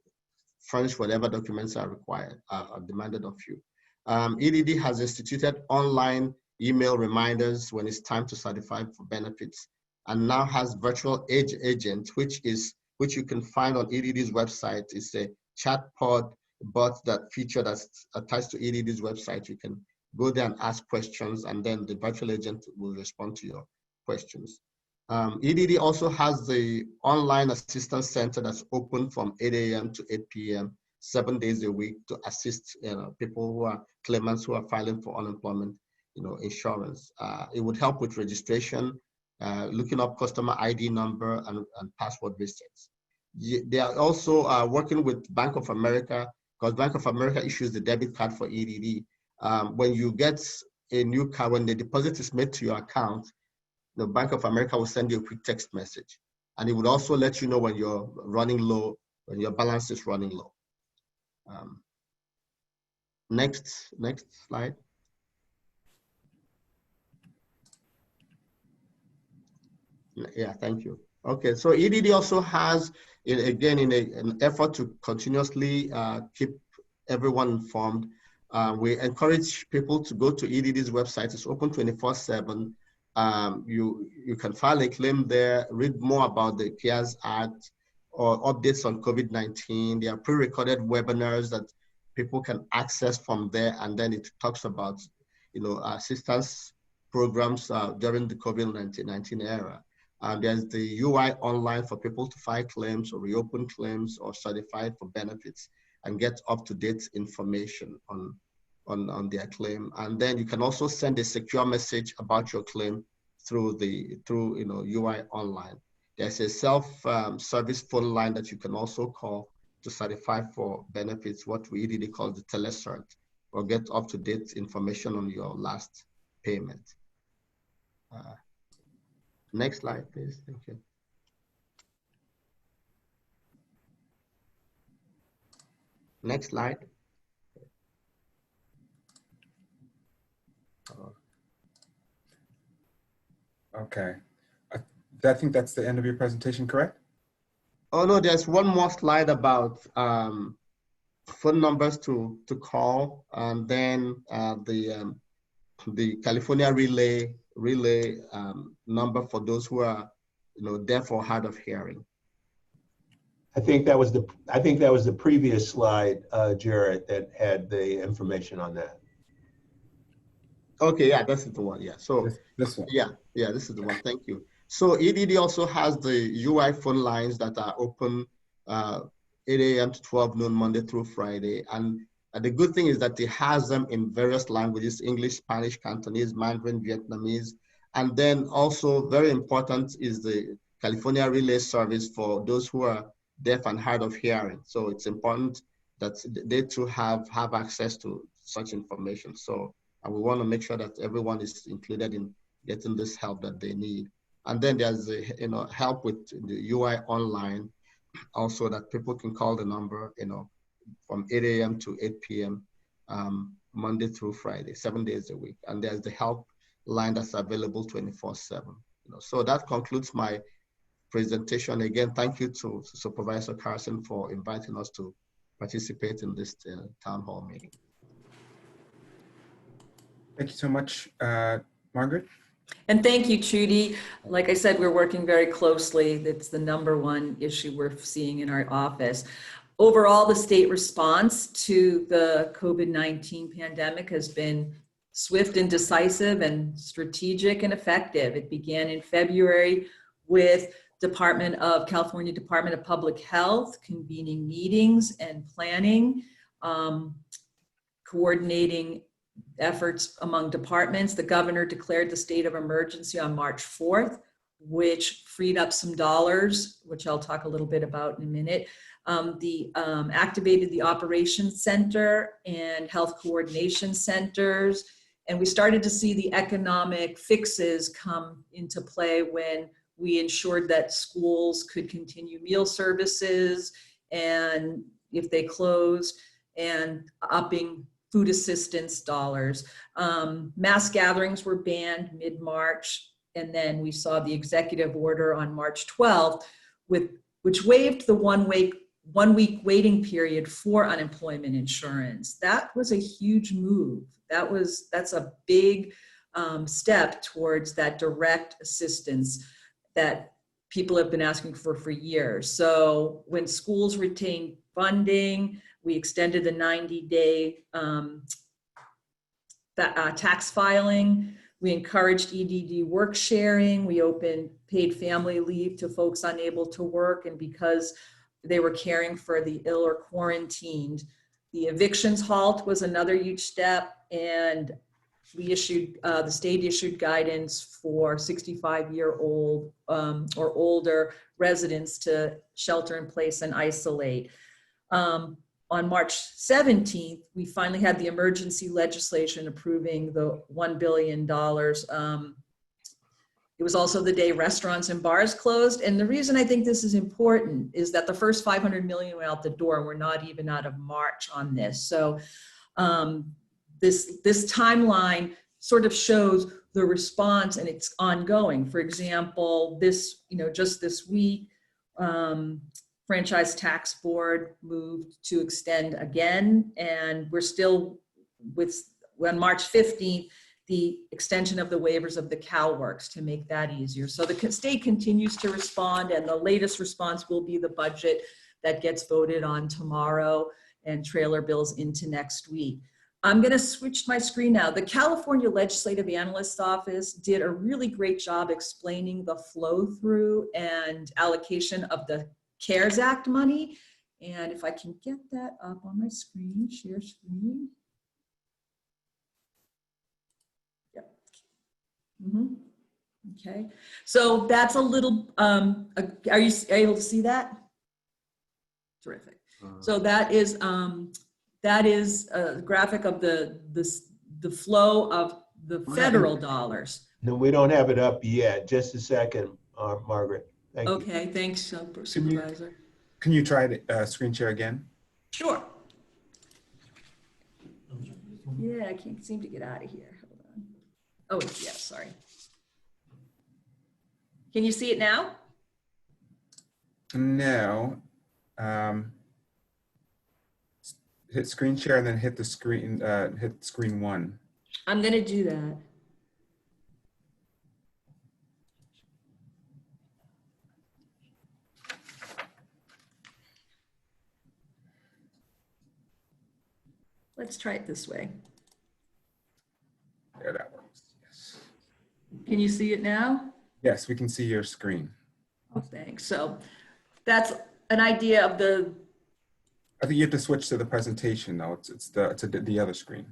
furnish whatever documents are required, are demanded of you. EDD has instituted online email reminders when it's time to certify for benefits, and now has virtual age agent, which you can find on EDD's website. It's a chatbot that feature that's attached to EDD's website. You can go there and ask questions, and then the virtual agent will respond to your questions. EDD also has the online assistance center that's open from 8 a.m. to 8 p.m. 7 days a week to assist people who are claimants who are filing for unemployment insurance. It would help with registration, looking up customer ID number and password resets. They are also working with Bank of America, because Bank of America issues the debit card for EDD. When you get a new card, when the deposit is made to your account, the Bank of America will send you a quick text message, and it would also let you know when you're running low, when your balance is running low. Next slide. Yeah, thank you. Okay, so EDD also has, again, in an effort to continuously keep everyone informed, we encourage people to go to EDD's website. It's open 24/7. You can file a claim there, read more about the CARES Act or updates on COVID-19. There are pre-recorded webinars that people can access from there, and then it talks about, assistance programs during the COVID-19 era. There's the UI online for people to file claims or reopen claims or certify for benefits and get up-to-date information on their claim. And then you can also send a secure message about your claim through UI online. There's a self-service phone line that you can also call to certify for benefits, what we EDD call the telecert, or get up-to-date information on your last payment. Next slide, please. Thank you. Next slide. Okay. I think that's the end of your presentation, correct? Oh, no, there's one more slide about phone numbers to call, and then the California relay number for those who are deaf or hard of hearing. I think that was the previous slide, Jarrett, that had the information on that. Okay, yeah, that's the one. Yeah, so this one. Yeah, this is the one. Thank you. So EDD also has the UI phone lines that are open 8 a.m. to 12 noon, Monday through Friday. And the good thing is that it has them in various languages: English, Spanish, Cantonese, Mandarin, Vietnamese. And then also very important is the California Relay Service for those who are deaf and hard of hearing. So it's important that they too have access to such information. So and we want to make sure that everyone is included in getting this help that they need. And then there's help with the UI online, also that people can call the number from 8 a.m. to 8 p.m. Monday through Friday, 7 days a week. And there's the help line that's available 24/7. So that concludes my presentation. Again, thank you to Supervisor Carson for inviting us to participate in this town hall meeting. Thank you so much, Margaret. And thank you, Trudy. Like I said, we're working very closely. That's the #1 issue we're seeing in our office. Overall, the state response to the COVID-19 pandemic has been swift and decisive and strategic and effective. It began in February with California Department of Public Health convening meetings and planning, coordinating efforts among departments. The governor declared the state of emergency on March 4th, which freed up some dollars, which I'll talk a little bit about in a minute. Activated the Operations Center and Health Coordination Centers. And we started to see the economic fixes come into play when we ensured that schools could continue meal services, and if they closed, and upping food assistance dollars. Mass gatherings were banned mid-March, and then we saw the executive order on March 12th, which waived the one week waiting period for unemployment insurance. That was a huge move. That's a big step towards that direct assistance that people have been asking for years. So when schools retain funding, we extended the 90-day tax filing. We encouraged EDD work sharing. We opened paid family leave to folks unable to work and because they were caring for the ill or quarantined. The evictions halt was another huge step, and we issued, the state issued guidance for 65-year-old or older residents to shelter in place and isolate. On March 17th, we finally had the emergency legislation approving the $1 billion. It was also the day restaurants and bars closed. And the reason I think this is important is that the first $500 million went out the door. We're not even out of March on this. So this timeline sort of shows the response, and it's ongoing. For example, just this week, Franchise Tax Board moved to extend again, and we're still on March 15th, the extension of the waivers of the CalWorks to make that easier. So the state continues to respond, and the latest response will be the budget that gets voted on tomorrow and trailer bills into next week. I'm gonna switch my screen now. The California Legislative Analyst's Office did a really great job explaining the flow through and allocation of the CARES Act money. And if I can get that up on my screen, share screen. Yep. Okay, so that's a little, are you able to see that? Terrific. So that is a graphic of the flow of the federal dollars. No, we don't have it up yet. Just a second, Margaret. Thank you. Okay, thanks, Supervisor. Can you try the screen share again? Sure. Yeah, I can't seem to get out of here. Hold on. Oh, yeah, sorry. Can you see it now? No. Hit screen share and then hit the screen, hit screen 1. I'm gonna do that. Let's try it this way. There, that works. Yes. Can you see it now? Yes, we can see your screen. Oh, thanks. So that's an idea of the. I think you have to switch to the presentation though. It's the other screen.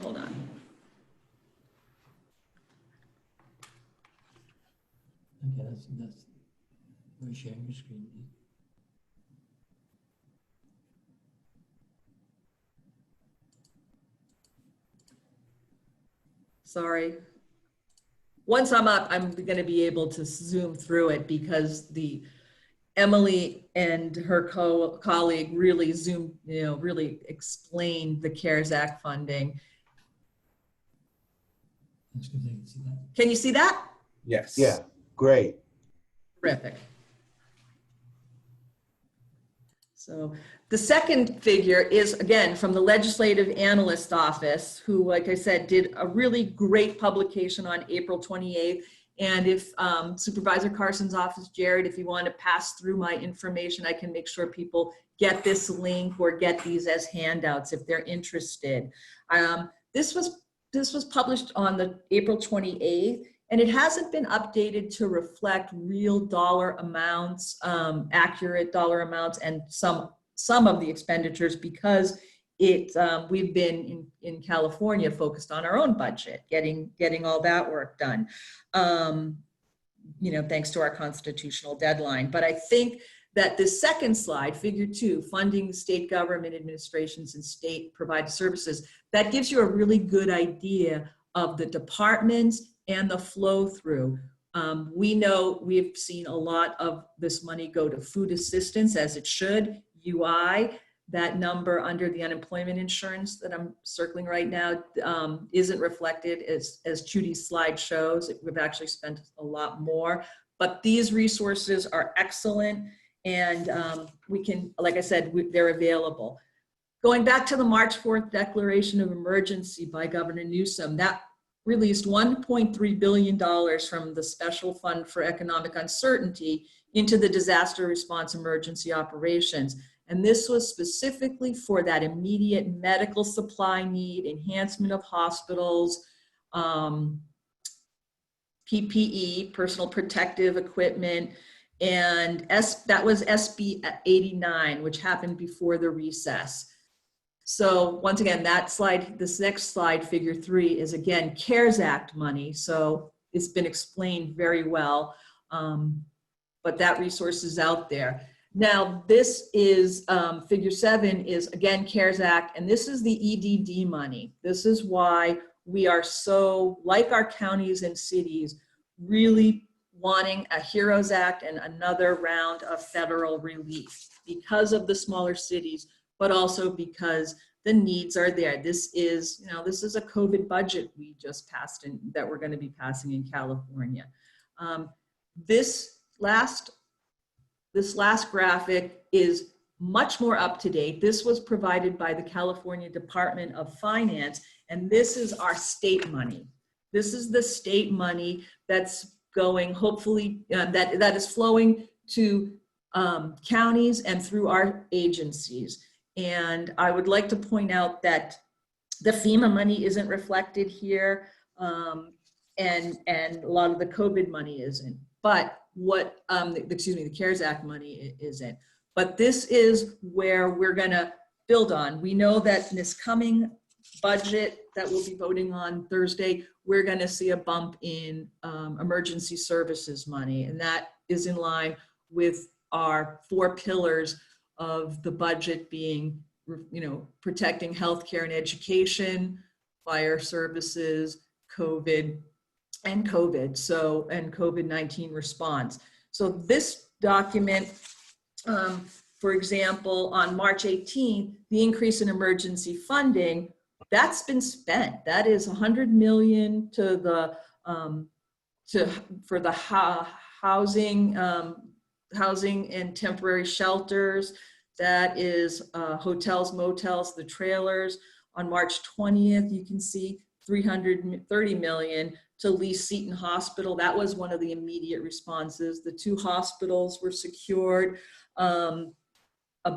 Hold on. Okay, that's we're sharing your screen. Sorry. Once I'm up, I'm going to be able to zoom through it because Emily and her colleague really zoomed, really explained the CARES Act funding. That's good. They can see that. Can you see that? Yes. Yeah, great. Terrific. So the second figure is, again, from the Legislative Analyst Office, who, like I said, did a really great publication on April 28th. And if Supervisor Carson's office, Jared, if you want to pass through my information, I can make sure people get this link or get these as handouts if they're interested. This was published on the April 28th, and it hasn't been updated to reflect real dollar amounts, accurate dollar amounts, and some of the expenditures because we've been in California focused on our own budget, getting all that work done, thanks to our constitutional deadline. But I think that this second slide, figure 2, funding state government administrations and state provided services, that gives you a really good idea of the departments and the flow through. We know we've seen a lot of this money go to food assistance, as it should, UI. That number under the unemployment insurance that I'm circling right now isn't reflected as Judy's slide shows. We've actually spent a lot more, but these resources are excellent. And we can, like I said, they're available. Going back to the March 4th declaration of emergency by Governor Newsom, that released $1.3 billion from the Special Fund for Economic Uncertainty into the disaster response emergency operations. And this was specifically for that immediate medical supply need, enhancement of hospitals, PPE, personal protective equipment, and that was SB 89, which happened before the recess. So once again, that slide, this next slide, figure 3, is again CARES Act money. So it's been explained very well, but that resource is out there. Now this is, figure 7 is again CARES Act, and this is the EDD money. This is why we are so, like our counties and cities, really wanting a HEROES Act and another round of federal relief because of the smaller cities, but also because the needs are there. This is a COVID budget we just passed and that we're going to be passing in California. This last graphic is much more up to date. This was provided by the California Department of Finance, and this is our state money. This is the state money that's going, hopefully, that is flowing to counties and through our agencies. And I would like to point out that the FEMA money isn't reflected here, and a lot of the COVID money isn't. But the CARES Act money isn't. But this is where we're gonna build on. We know that in this coming budget that we'll be voting on Thursday, we're gonna see a bump in emergency services money. And that is in line with our 4 pillars of the budget being, protecting healthcare and education, fire services, COVID, and COVID-19 response. So this document, for example, on March 18th, the increase in emergency funding, that's been spent. That is $100 million to the for the housing and temporary shelters. That is hotels, motels, the trailers. On March 20th, you can see $330 million to Lee Seton Hospital. That was one of the immediate responses. The 2 hospitals were secured. A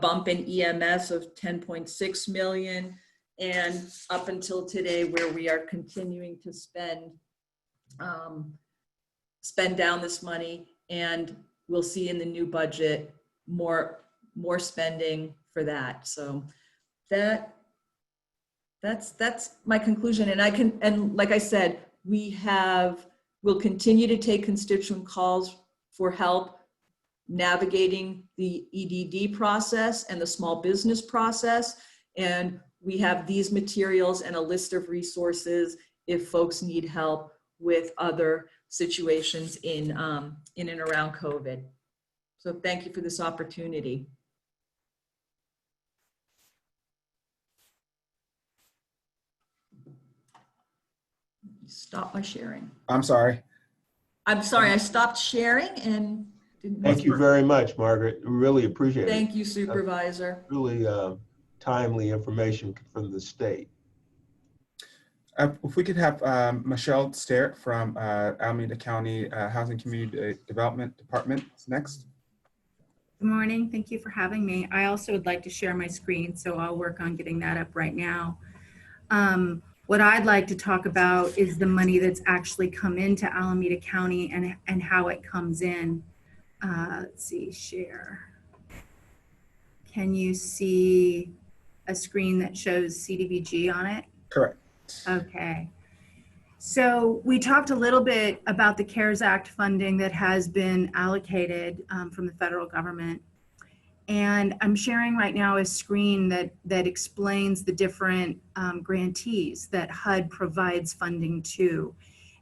bump in EMS of $10.6 million. And up until today, where we are continuing to spend down this money, and we'll see in the new budget more spending for that. So that's my conclusion. And like I said, we'll continue to take constituent calls for help navigating the EDD process and the small business process. And we have these materials and a list of resources if folks need help with other situations in and around COVID. So thank you for this opportunity. Stop my sharing. I'm sorry. I stopped sharing, and Thank you very much, Margaret. Really appreciate it. Thank you, Supervisor. Really timely information from the state. If we could have Michelle Sterrett from Alameda County Housing Community Development Department next. Good morning. Thank you for having me. I also would like to share my screen, so I'll work on getting that up right now. What I'd like to talk about is the money that's actually come into Alameda County and how it comes in. Let's see, share. Can you see a screen that shows CDBG on it? Correct. Okay. So we talked a little bit about the CARES Act funding that has been allocated from the federal government. And I'm sharing right now a screen that explains the different grantees that HUD provides funding to.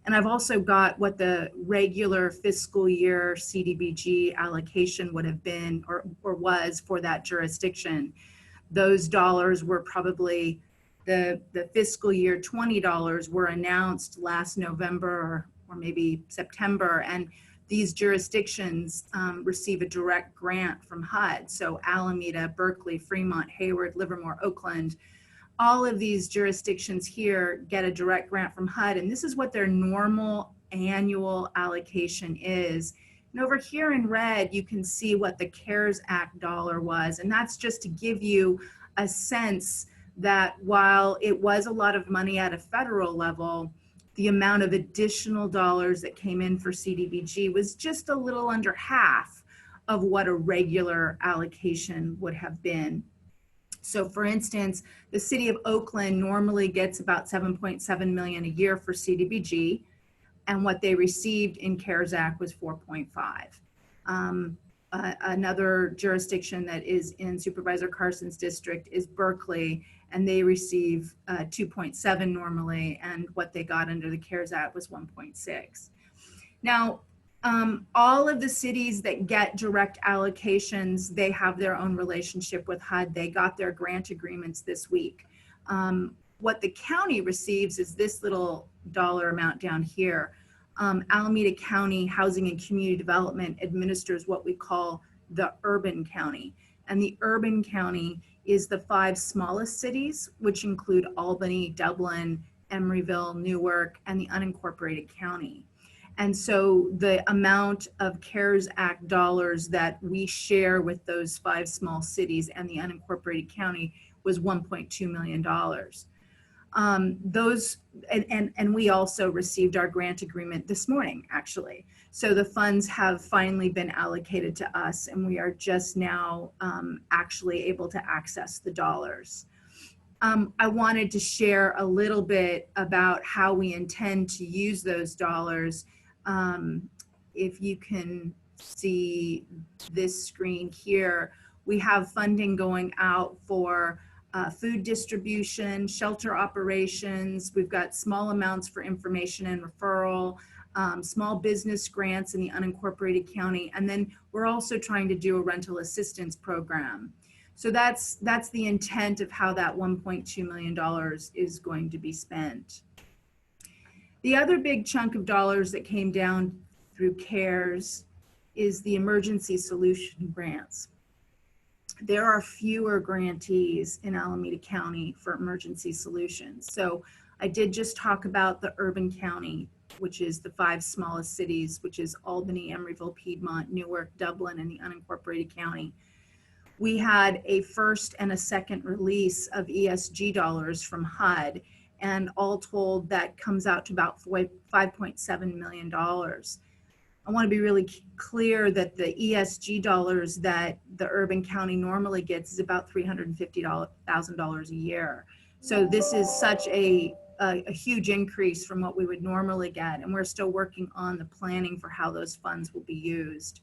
And I've also got what the regular fiscal year CDBG allocation would have been or was for that jurisdiction. Those dollars were probably the fiscal year $20 were announced last November or maybe September, and these jurisdictions receive a direct grant from HUD. So Alameda, Berkeley, Fremont, Hayward, Livermore, Oakland, all of these jurisdictions here get a direct grant from HUD, and this is what their normal annual allocation is. And over here in red, you can see what the CARES Act dollar was, and that's just to give you a sense that while it was a lot of money at a federal level, the amount of additional dollars that came in for CDBG was just a little under half of what a regular allocation would have been. So for instance, the city of Oakland normally gets about 7.7 million a year for CDBG, and what they received in CARES Act was 4.5. Another jurisdiction that is in Supervisor Carson's district is Berkeley, and they receive 2.7 normally, and what they got under the CARES Act was 1.6. Now, all of the cities that get direct allocations, they have their own relationship with HUD. They got their grant agreements this week. What the county receives is this little dollar amount down here. Alameda County Housing and Community Development administers what we call the urban county. And the urban county is the 5 smallest cities, which include Albany, Dublin, Emeryville, Newark, and the unincorporated county. And so the amount of CARES Act dollars that we share with those 5 small cities and the unincorporated county was $1.2 million. And we also received our grant agreement this morning, actually. So the funds have finally been allocated to us, and we are just now actually able to access the dollars. I wanted to share a little bit about how we intend to use those dollars. If you can see this screen here, we have funding going out for food distribution, shelter operations. We've got small amounts for information and referral, small business grants in the unincorporated county, and then we're also trying to do a rental assistance program. So that's the intent of how that $1.2 million is going to be spent. The other big chunk of dollars that came down through CARES is the emergency solution grants. There are fewer grantees in Alameda County for emergency solutions. So I did just talk about the urban county, which is the 5 smallest cities, which is Albany, Emeryville, Piedmont, Newark, Dublin, and the unincorporated county. We had a first and a second release of ESG dollars from HUD, and all told that comes out to about $5.7 million. I want to be really clear that the ESG dollars that the urban county normally gets is about $350,000 a year. So this is such a huge increase from what we would normally get, and we're still working on the planning for how those funds will be used.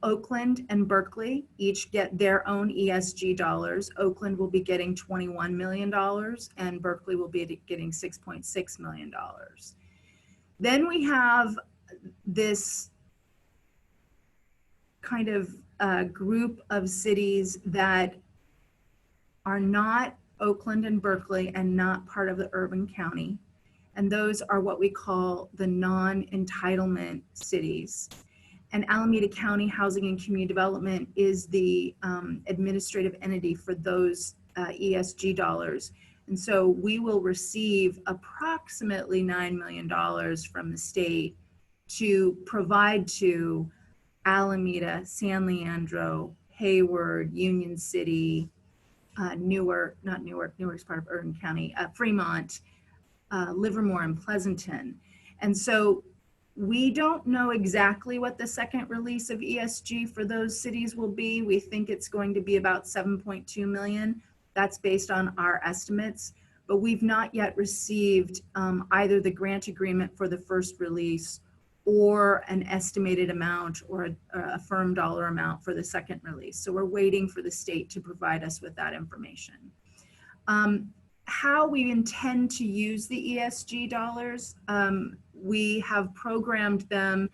Oakland and Berkeley each get their own ESG dollars. Oakland will be getting $21 million, and Berkeley will be getting $6.6 million. Then we have this kind of group of cities that are not Oakland and Berkeley and not part of the urban county. And those are what we call the non-entitlement cities. and Alameda County Housing and Community Development is the administrative entity for those ESG dollars. And so we will receive approximately $9 million from the state to provide to Alameda, San Leandro, Hayward, Union City, Newark's part of Urban County, Fremont, Livermore, and Pleasanton. And so we don't know exactly what the second release of ESG for those cities will be. We think it's going to be about 7.2 million. That's based on our estimates, but we've not yet received either the grant agreement for the first release or an estimated amount or a firm dollar amount for the second release. So we're waiting for the state to provide us with that information. How we intend to use the ESG dollars, we have programmed them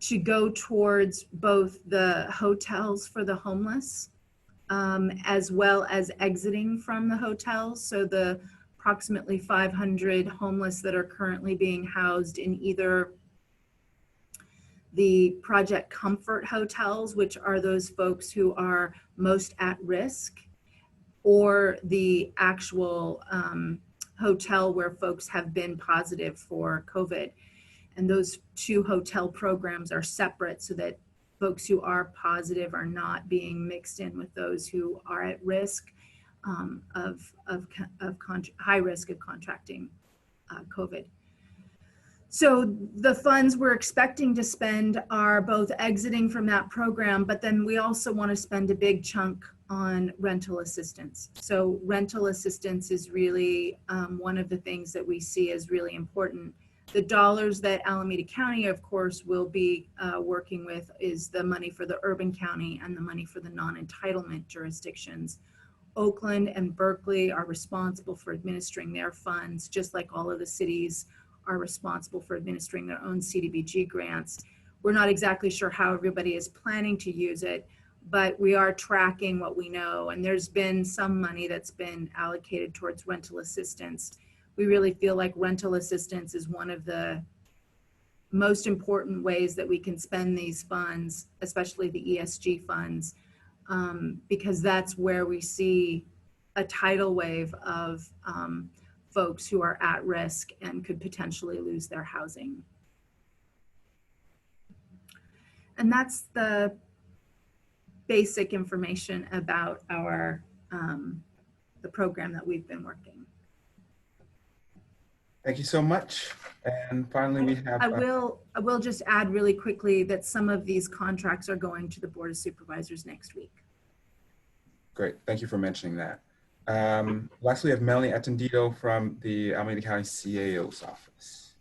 to go towards both the hotels for the homeless, as well as exiting from the hotels. So the approximately 500 homeless that are currently being housed in either the Project Comfort hotels, which are those folks who are most at risk, or the actual hotel where folks have been positive for COVID. And those two hotel programs are separate so that folks who are positive are not being mixed in with those who are at risk high risk of contracting COVID. So the funds we're expecting to spend are both exiting from that program, but then we also want to spend a big chunk on rental assistance. So rental assistance is really one of the things that we see as really important. The dollars that Alameda County, of course, will be working with is the money for the urban county and the money for the non-entitlement jurisdictions. Oakland and Berkeley are responsible for administering their funds, just like all of the cities are responsible for administering their own CDBG grants. We're not exactly sure how everybody is planning to use it, but we are tracking what we know. And there's been some money that's been allocated towards rental assistance. We really feel like rental assistance is one of the most important ways that we can spend these funds, especially the ESG funds, because that's where we see a tidal wave of folks who are at risk and could potentially lose their housing. And that's the basic information about our the program that we've been working. Thank you so much. And finally, we have. I will just add really quickly that some of these contracts are going to the Board of Supervisors next week. Great. Thank you for mentioning that. Lastly, we have Melanie Attendido from the Alameda County CAO's office.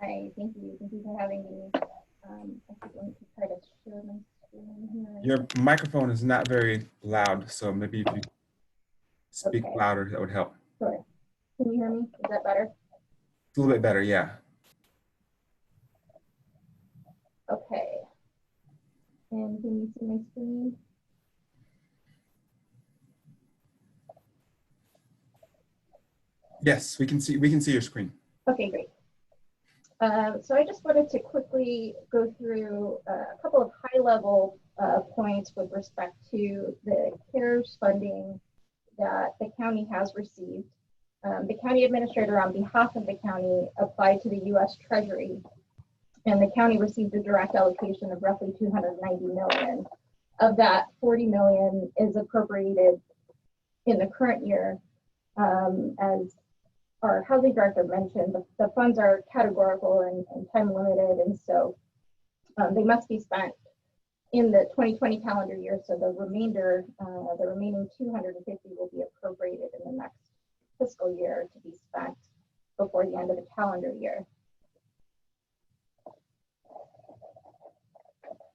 Hi, thank you. Thank you for having me. I'm going to try to share my screen here. Your microphone is not very loud, so maybe if you speak louder, that would help. Sure. Can you hear me? Is that better? A little bit better, yeah. Okay. And can you see my screen? Yes, we can see your screen. Okay, great. So I just wanted to quickly go through a couple of high-level points with respect to the CARES funding that the county has received. The county administrator on behalf of the county applied to the U.S. Treasury, and the county received a direct allocation of roughly $290 million. Of that, $40 million is appropriated in the current year. As our housing director mentioned, the funds are categorical and time limited, and so they must be spent in the 2020 calendar year. So the remainder, the remaining 250 will be appropriated in the next fiscal year to be spent before the end of the calendar year.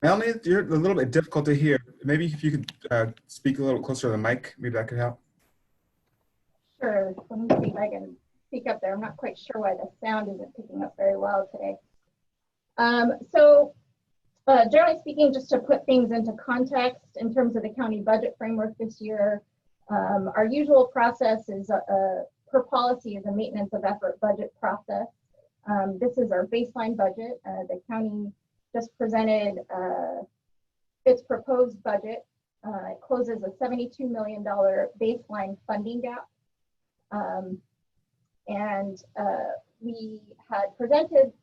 Melanie, you're a little bit difficult to hear. Maybe if you could speak a little closer to the mic, maybe that could help. Sure, let me see if I can speak up there. I'm not quite sure why the sound isn't picking up very well today. Generally speaking, just to put things into context in terms of the county budget framework this year, our usual process is per policy is a maintenance of effort budget process. This is our baseline budget. The county just presented its proposed budget. It closes a $72 million baseline funding gap. We had presented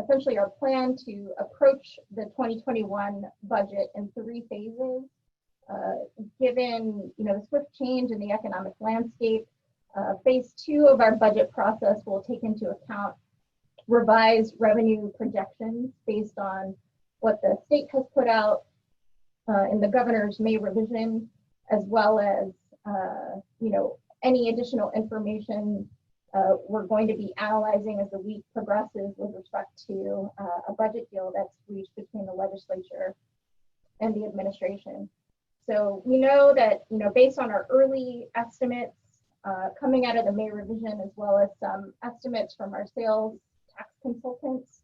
essentially our plan to approach the 2021 budget in 3 phases. Given the swift change in the economic landscape, phase 2 of our budget process will take into account revised revenue projections based on what the state has put out in the governor's May revision, as well as any additional information we're going to be analyzing as the week progresses with respect to a budget deal that's reached between the legislature and the administration. So we know that, based on our early estimates coming out of the May revision, as well as some estimates from our sales tax consultants,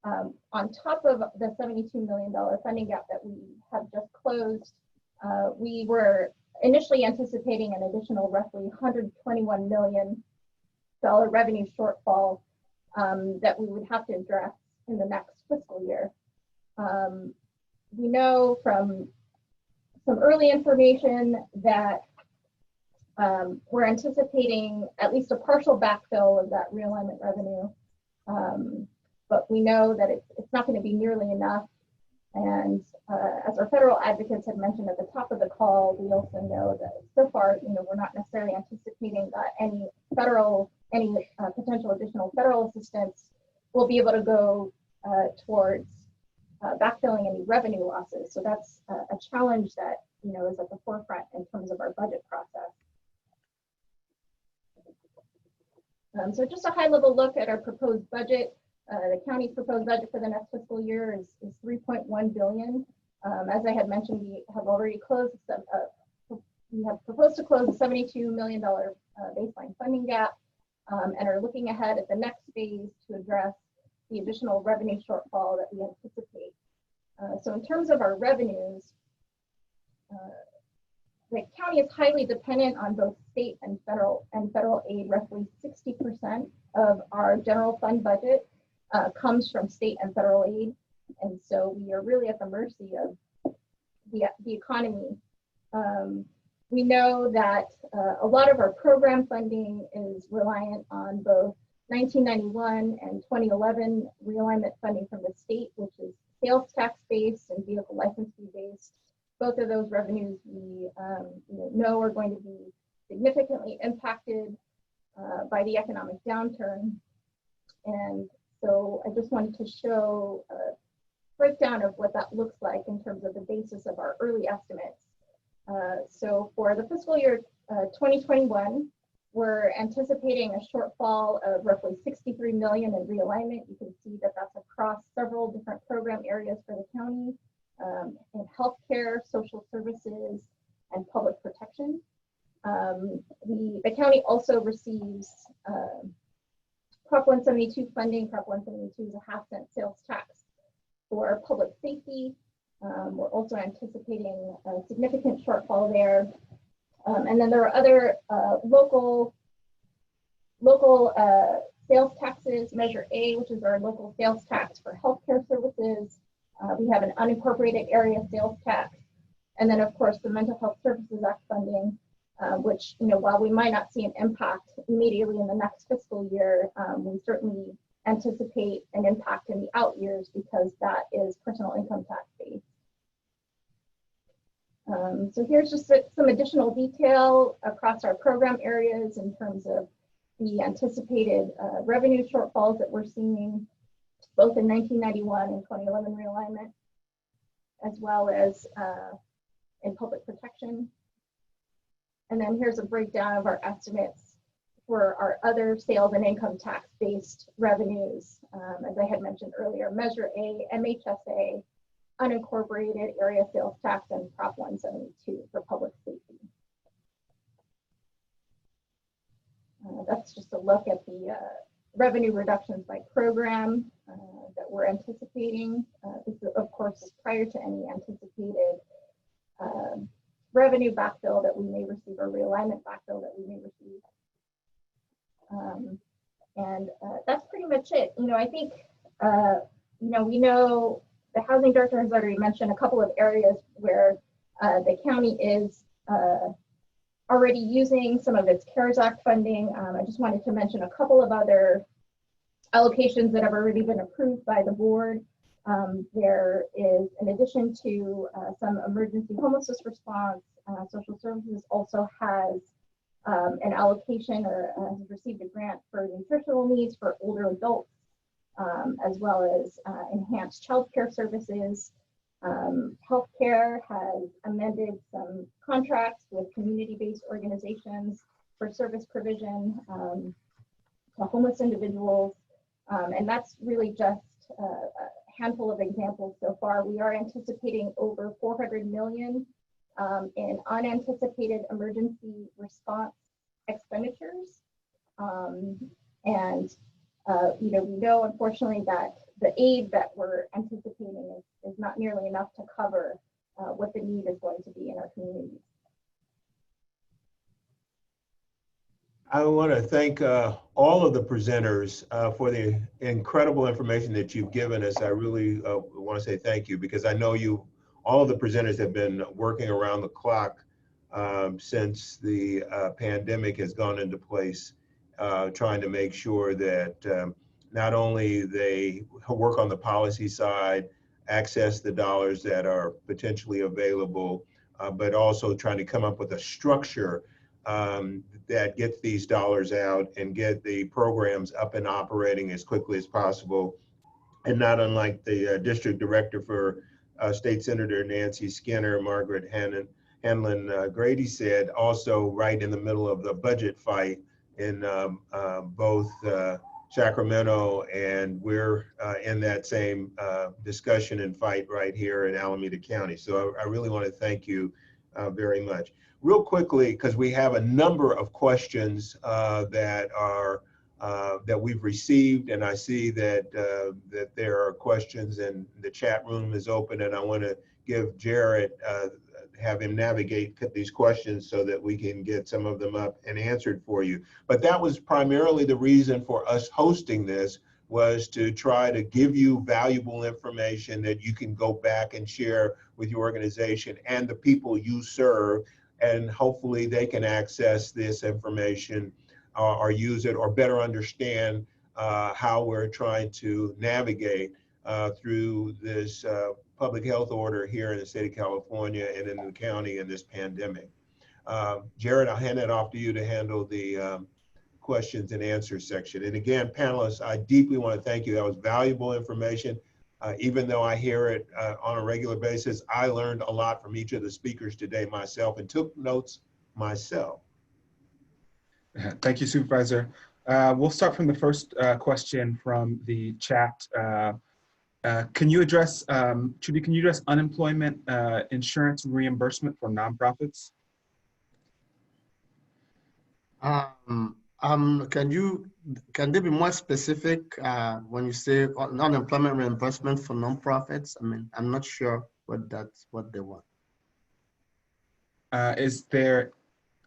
on top of the $72 million funding gap that we have just closed, we were initially anticipating an additional roughly $121 million revenue shortfall that we would have to address in the next fiscal year. We know from some early information that we're anticipating at least a partial backfill of that realignment revenue, but we know that it's not going to be nearly enough. And as our federal advocates had mentioned at the top of the call, we also know that so far, we're not necessarily anticipating that any potential additional federal assistance will be able to go towards backfilling any revenue losses. So that's a challenge that is at the forefront in terms of our budget process. So just a high-level look at our proposed budget. The county's proposed budget for the next fiscal year is $3.1 billion. As I had mentioned, we have already closed. We have proposed to close a $72 million baseline funding gap, and are looking ahead at the next phase to address the additional revenue shortfall that we anticipate. So in terms of our revenues, the county is highly dependent on both state and federal aid. Roughly 60% of our general fund budget comes from state and federal aid, and so we are really at the mercy of the economy. We know that a lot of our program funding is reliant on both 1991 and 2011 realignment funding from the state, which is sales tax based and vehicle license fee based. Both of those revenues we know are going to be significantly impacted by the economic downturn. And so I just wanted to show a breakdown of what that looks like in terms of the basis of our early estimates. So for the fiscal year 2021, we're anticipating a shortfall of roughly $63 million in realignment. You can see that that's across several different program areas for the county, in healthcare, social services, and public protection. The county also receives Prop 172 funding. Prop 172 is a half-cent sales tax for public safety. We're also anticipating a significant shortfall there. And then there are other local sales taxes. Measure A, which is our local sales tax for healthcare services. We have an unincorporated area sales tax. And then, of course, the Mental Health Services Act funding, which, while we might not see an impact immediately in the next fiscal year, we certainly anticipate an impact in the out years because that is personal income tax based. So here's just some additional detail across our program areas in terms of the anticipated revenue shortfalls that we're seeing both in 1991 and 2011 realignment, as well as in public protection. And then here's a breakdown of our estimates for our other sales and income tax based revenues. As I had mentioned earlier, Measure A, MHSA, unincorporated area sales tax, and Prop 172 for public safety. That's just a look at the revenue reductions by program that we're anticipating. This, of course, is prior to any anticipated revenue backfill that we may receive or realignment backfill that we may receive. And that's pretty much it. I think, we know the housing director has already mentioned a couple of areas where the county is already using some of its CARES Act funding. I just wanted to mention a couple of other allocations that have already been approved by the board. There is, in addition to some emergency homelessness response, social services also has an allocation or has received a grant for nutritional needs for older adults, as well as enhanced child care services. Healthcare has amended some contracts with community-based organizations for service provision to homeless individuals. And that's really just a handful of examples so far. We are anticipating over $400 million in unanticipated emergency response expenditures. We know unfortunately that the aid that we're anticipating is not nearly enough to cover what the need is going to be in our communities. I want to thank all of the presenters for the incredible information that you've given us. I really want to say thank you, because I know all of the presenters have been working around the clock since the pandemic has gone into place, trying to make sure that not only they work on the policy side, access the dollars that are potentially available, but also trying to come up with a structure that gets these dollars out and get the programs up and operating as quickly as possible. And not unlike the district director for State Senator Nancy Skinner, Margaret Hanlon Grady said, also right in the middle of the budget fight in both Sacramento, and we're in that same discussion and fight right here in Alameda County. So I really want to thank you very much. Real quickly, because we have a number of questions that we've received, and I see that that there are questions, and the chat room is open, and I want to give Jarrett, have him navigate these questions so that we can get some of them up and answered for you. But that was primarily the reason for us hosting this, was to try to give you valuable information that you can go back and share with your organization and the people you serve, and hopefully they can access this information or use it or better understand how we're trying to navigate through this public health order here in the state of California and in the county in this pandemic. Jared, I'll hand it off to you to handle the questions and answers section. And again, panelists, I deeply want to thank you. That was valuable information. Even though I hear it on a regular basis, I learned a lot from each of the speakers today myself and took notes myself. Thank you, Supervisor. We'll start from the first question from the chat. Can you address, Trudy, can you address unemployment insurance reimbursement for nonprofits? Can they be more specific when you say unemployment reimbursement for nonprofits? I mean, I'm not sure what they want. Is there,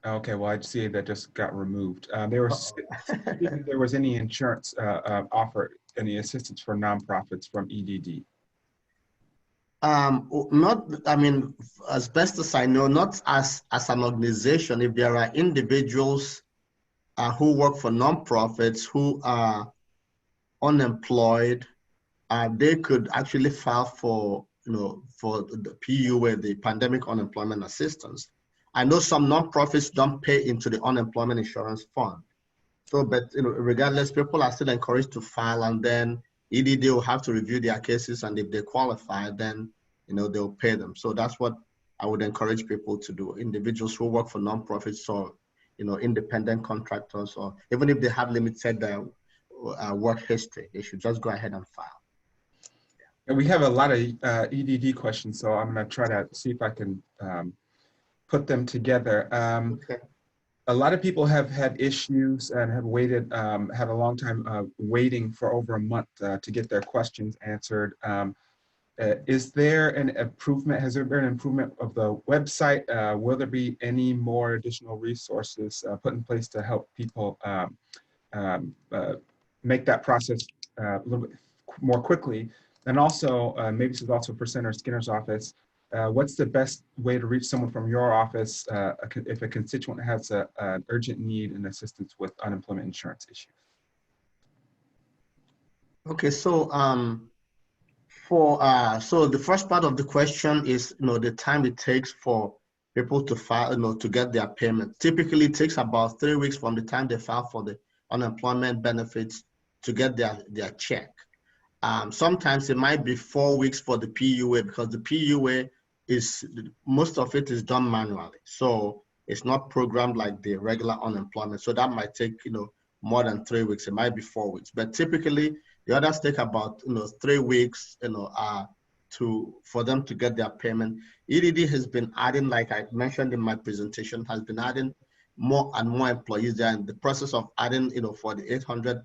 okay, well, I see that just got removed. There was, if there was any insurance offer, any assistance for nonprofits from EDD? Not, I mean, as best as I know, not as an organization. If there are individuals who work for nonprofits who are unemployed, they could actually file for, for the PUA, the Pandemic Unemployment Assistance. I know some nonprofits don't pay into the unemployment insurance fund. So, but regardless, people are still encouraged to file, and then EDD will have to review their cases, and if they qualify, then they'll pay them. So that's what I would encourage people to do. Individuals who work for nonprofits or independent contractors, or even if they have limited work history, they should just go ahead and file. And we have a lot of EDD questions, so I'm going to try to see if I can put them together. Okay. A lot of people have had issues and have waited, had a long time waiting for over a month to get their questions answered. Is there an improvement? Has there been an improvement of the website? Will there be any more additional resources put in place to help people make that process a little bit more quickly? And also, maybe this is also for Senator Skinner's office, what's the best way to reach someone from your office if a constituent has an urgent need and assistance with unemployment insurance issues? Okay, so so the first part of the question is, the time it takes for people to file, to get their payment. Typically, it takes about 3 weeks from the time they file for the unemployment benefits to get their check. Sometimes it might be 4 weeks for the PUA, because the PUA most of it is done manually. So it's not programmed like the regular unemployment. So that might take, more than 3 weeks. It might be 4 weeks, but typically the others take about, 3 weeks, for them to get their payment. EDD has been adding, like I mentioned in my presentation, has been adding more and more employees. They're in the process of adding, for the 800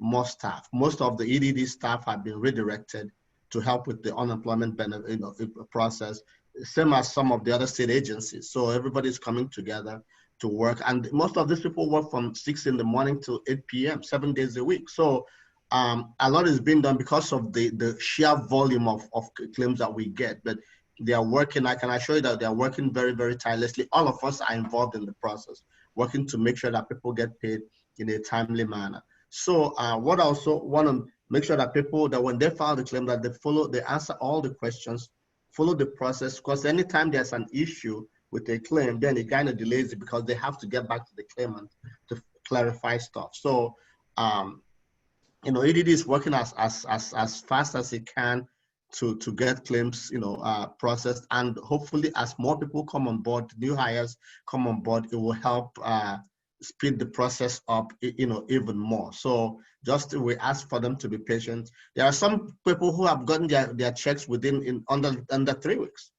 more staff. Most of the EDD staff have been redirected to help with the unemployment benefit, process, same as some of the other state agencies. So everybody's coming together to work. And most of these people work from 6 in the morning to 8 p.m., 7 days a week. So a lot is being done because of the sheer volume of claims that we get. But they are working, I can assure you that they are working very, very tirelessly. All of us are involved in the process, working to make sure that people get paid in a timely manner. So what I also want to make sure that people, that when they file the claim, that they answer all the questions, follow the process, because anytime there's an issue with a claim, then it kind of delays it because they have to get back to the claimant to clarify stuff. So, EDD is working as fast as it can to get claims, processed, and hopefully as more people come on board, new hires come on board, it will help speed the process up, even more. So we ask for them to be patient. There are some people who have gotten their checks under 3 weeks,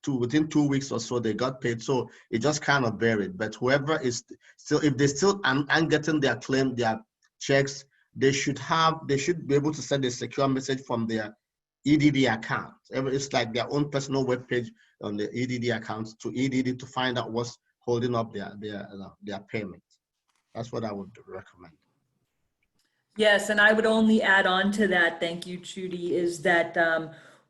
within 2 weeks or so they got paid. So it just kind of varied. But whoever is still, if they still aren't getting their checks, they should be able to send a secure message from their EDD account. It's like their own personal webpage on the EDD accounts to EDD to find out what's holding up their payment. That's what I would recommend. Yes, and I would only add on to that, thank you, Trudy, is that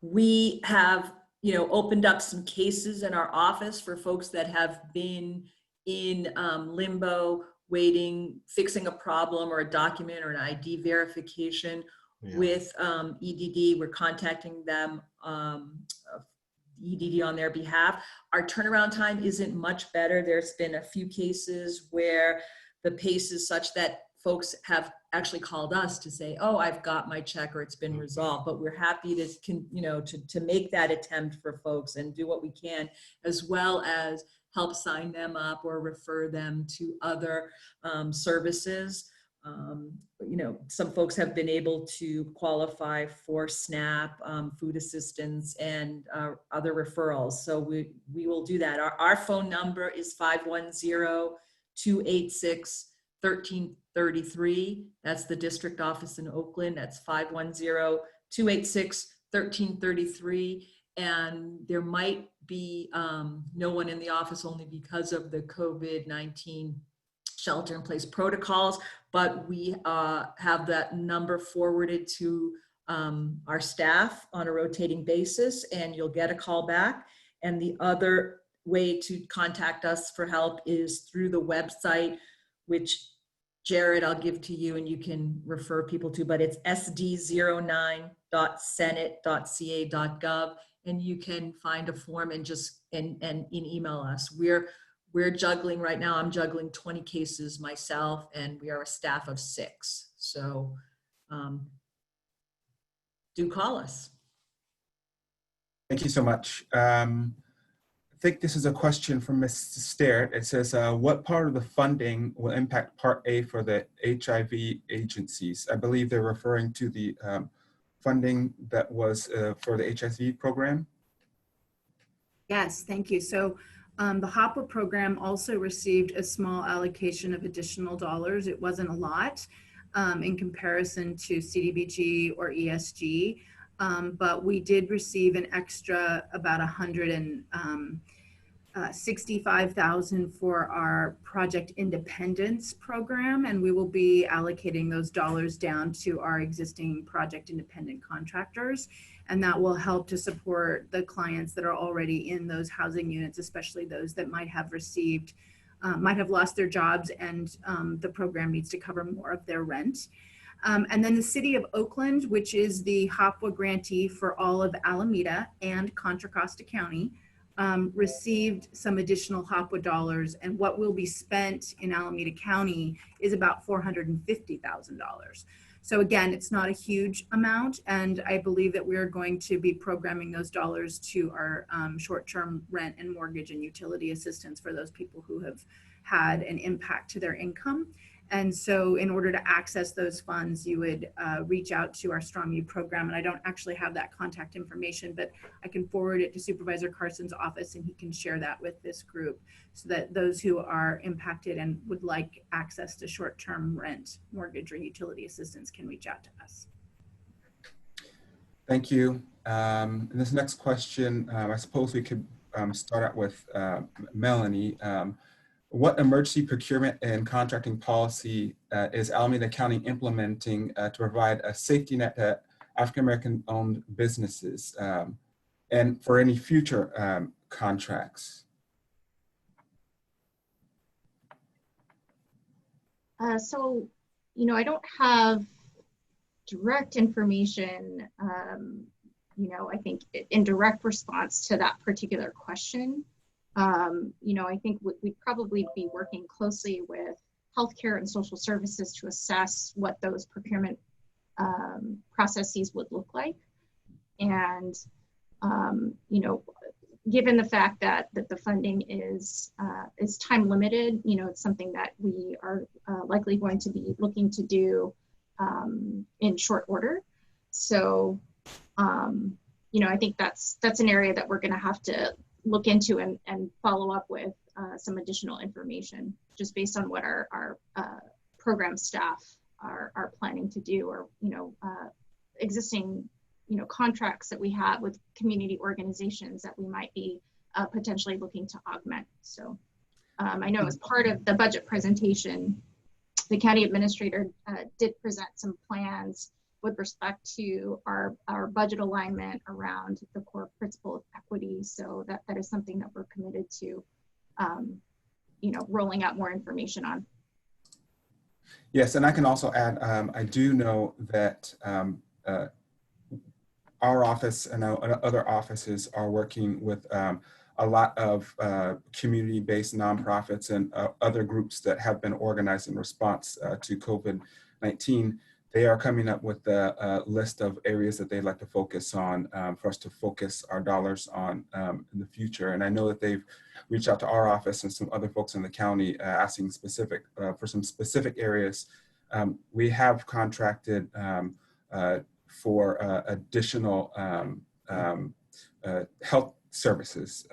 we have, opened up some cases in our office for folks that have been in limbo, waiting, fixing a problem or a document or an ID verification with EDD. We're contacting them, EDD on their behalf. Our turnaround time isn't much better. There's been a few cases where the pace is such that folks have actually called us to say, oh, I've got my check or it's been resolved. But we're happy to make that attempt for folks and do what we can, as well as help sign them up or refer them to other services. Some folks have been able to qualify for SNAP, food assistance, and other referrals. So we will do that. Our phone number is 510-286-1333. That's the district office in Oakland. That's 510-286-1333. And there might be no one in the office only because of the COVID-19 shelter in place protocols, but we have that number forwarded to our staff on a rotating basis, and you'll get a call back. And the other way to contact us for help is through the website, which Jared, I'll give to you and you can refer people to, but it's sd09.senate.ca.gov, and you can find a form and email us. We're juggling right now. I'm juggling 20 cases myself, and we are a staff of 6. So do call us. Thank you so much. I think this is a question from Ms. Sterrett. It says, what part of the funding will impact Part A for the HIV agencies? I believe they're referring to the funding that was for the HIV program. Yes, thank you. So the HOPWA program also received a small allocation of additional dollars. It wasn't a lot in comparison to CDBG or ESG, but we did receive an extra about $65,000 for our Project Independence program, and we will be allocating those dollars down to our existing Project Independent contractors, and that will help to support the clients that are already in those housing units, especially those that might have received, might have lost their jobs, and the program needs to cover more of their rent. And then the City of Oakland, which is the HOPWA grantee for all of Alameda and Contra Costa County, received some additional HOPWA dollars, and what will be spent in Alameda County is about $450,000. So again, it's not a huge amount, and I believe that we're going to be programming those dollars to our short-term rent and mortgage and utility assistance for those people who have had an impact to their income. And so in order to access those funds, you would reach out to our Strong You program. And I don't actually have that contact information, but I can forward it to Supervisor Carson's office, and he can share that with this group so that those who are impacted and would like access to short-term rent, mortgage, or utility assistance can reach out to us. Thank you. And this next question, I suppose we could start out with Melanie. What emergency procurement and contracting policy is Alameda County implementing to provide a safety net to African-American owned businesses and for any future contracts? So, you know, I don't have direct information, you know, I think in direct response to that particular question. You know, I think we'd probably be working closely with healthcare and social services to assess what those procurement processes would look like. And, you know, given the fact that the funding is time limited, you know, it's something that we are likely going to be looking to do in short order. So, you know, I think that's an area that we're going to have to look into and follow up with some additional information just based on what our program staff are planning to do, or, you know, existing, you know, contracts that we have with community organizations that we might be potentially looking to augment. So I know as part of the budget presentation, the county administrator did present some plans with respect to our budget alignment around the core principle of equity. So that is something that we're committed to, you know, rolling out more information on. Yes, and I can also add, I do know that our office and other offices are working with a lot of community-based nonprofits and other groups that have been organized in response to COVID-19. They are coming up with a list of areas that they'd like to focus on for us to focus our dollars on in the future. And I know that they've reached out to our office and some other folks in the county asking for some specific areas. We have contracted for additional health services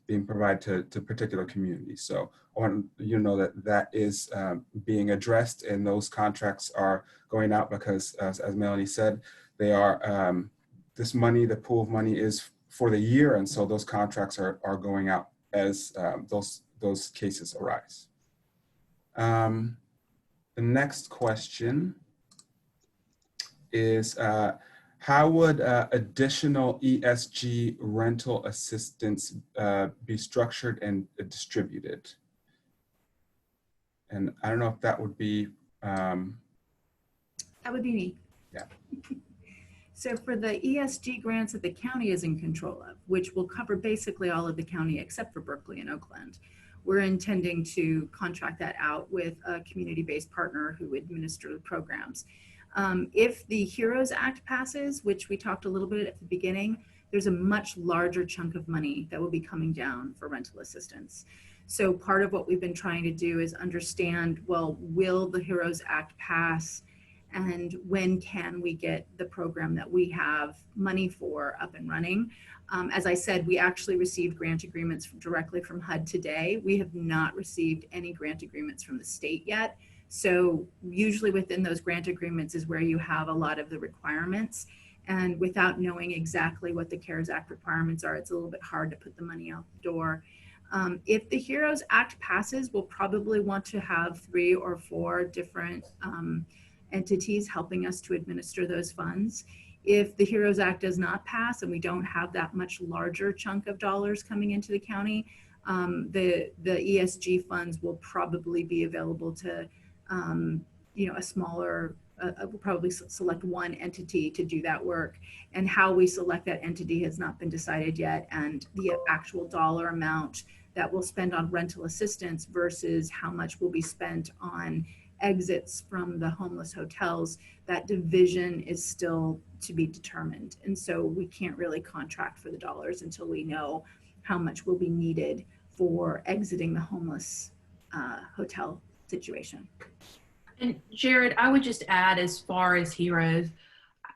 being provided to particular communities. So I want you to know that that is being addressed, and those contracts are going out because, as Melanie said, they are, this money, the pool of money is for the year, and so those contracts are going out as those cases arise. The next question is, how would additional ESG rental assistance be structured and distributed? And I don't know if that would be... That would be me. Yeah. So for the ESG grants that the county is in control of, which will cover basically all of the county except for Berkeley and Oakland, we're intending to contract that out with a community-based partner who administer the programs. If the HEROES Act passes, which we talked a little bit at the beginning, there's a much larger chunk of money that will be coming down for rental assistance. So part of what we've been trying to do is understand, well, will the HEROES Act pass, and when can we get the program that we have money for up and running? As I said, we actually received grant agreements directly from HUD today. We have not received any grant agreements from the state yet. So usually within those grant agreements is where you have a lot of the requirements. And without knowing exactly what the CARES Act requirements are, it's a little bit hard to put the money out the door. If the HEROES Act passes, we'll probably want to have 3 or 4 different entities helping us to administer those funds. If the HEROES Act does not pass and we don't have that much larger chunk of dollars coming into the county, the ESG funds will probably be available to, a smaller, we'll probably select one entity to do that work. And how we select that entity has not been decided yet. And the actual dollar amount that we'll spend on rental assistance versus how much will be spent on exits from the homeless hotels, that division is still to be determined. And so we can't really contract for the dollars until we know how much will be needed for exiting the homeless hotel situation. And Jared, I would just add, as far as HEROES,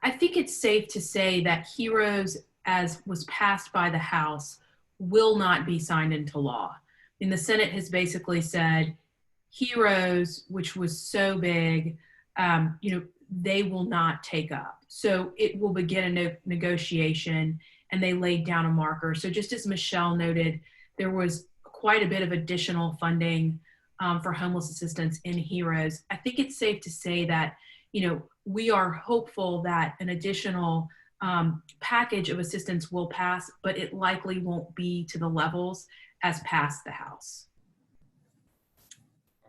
I think it's safe to say that HEROES, as was passed by the House, will not be signed into law. I mean, the Senate has basically said HEROES, which was so big, they will not take up. So it will begin a negotiation, and they laid down a marker. So just as Michelle noted, there was quite a bit of additional funding for homeless assistance in HEROES. I think it's safe to say that, we are hopeful that an additional package of assistance will pass, but it likely won't be to the levels as passed the House.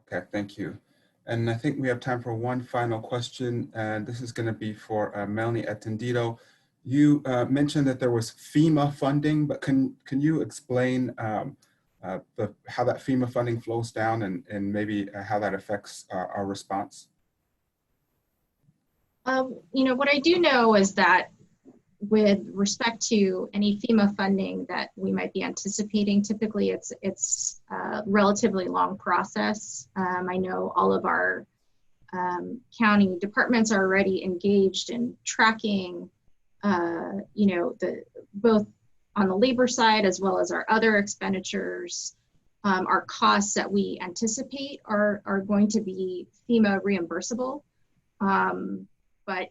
Okay, thank you. And I think we have time for one final question, and this is going to be for Melanie Attendido. You mentioned that there was FEMA funding, but can you explain how that FEMA funding flows down and maybe how that affects our response? What I do know is that with respect to any FEMA funding that we might be anticipating, typically it's a relatively long process. I know all of our county departments are already engaged in tracking, both on the labor side as well as our other expenditures. Our costs that we anticipate are going to be FEMA reimbursable. But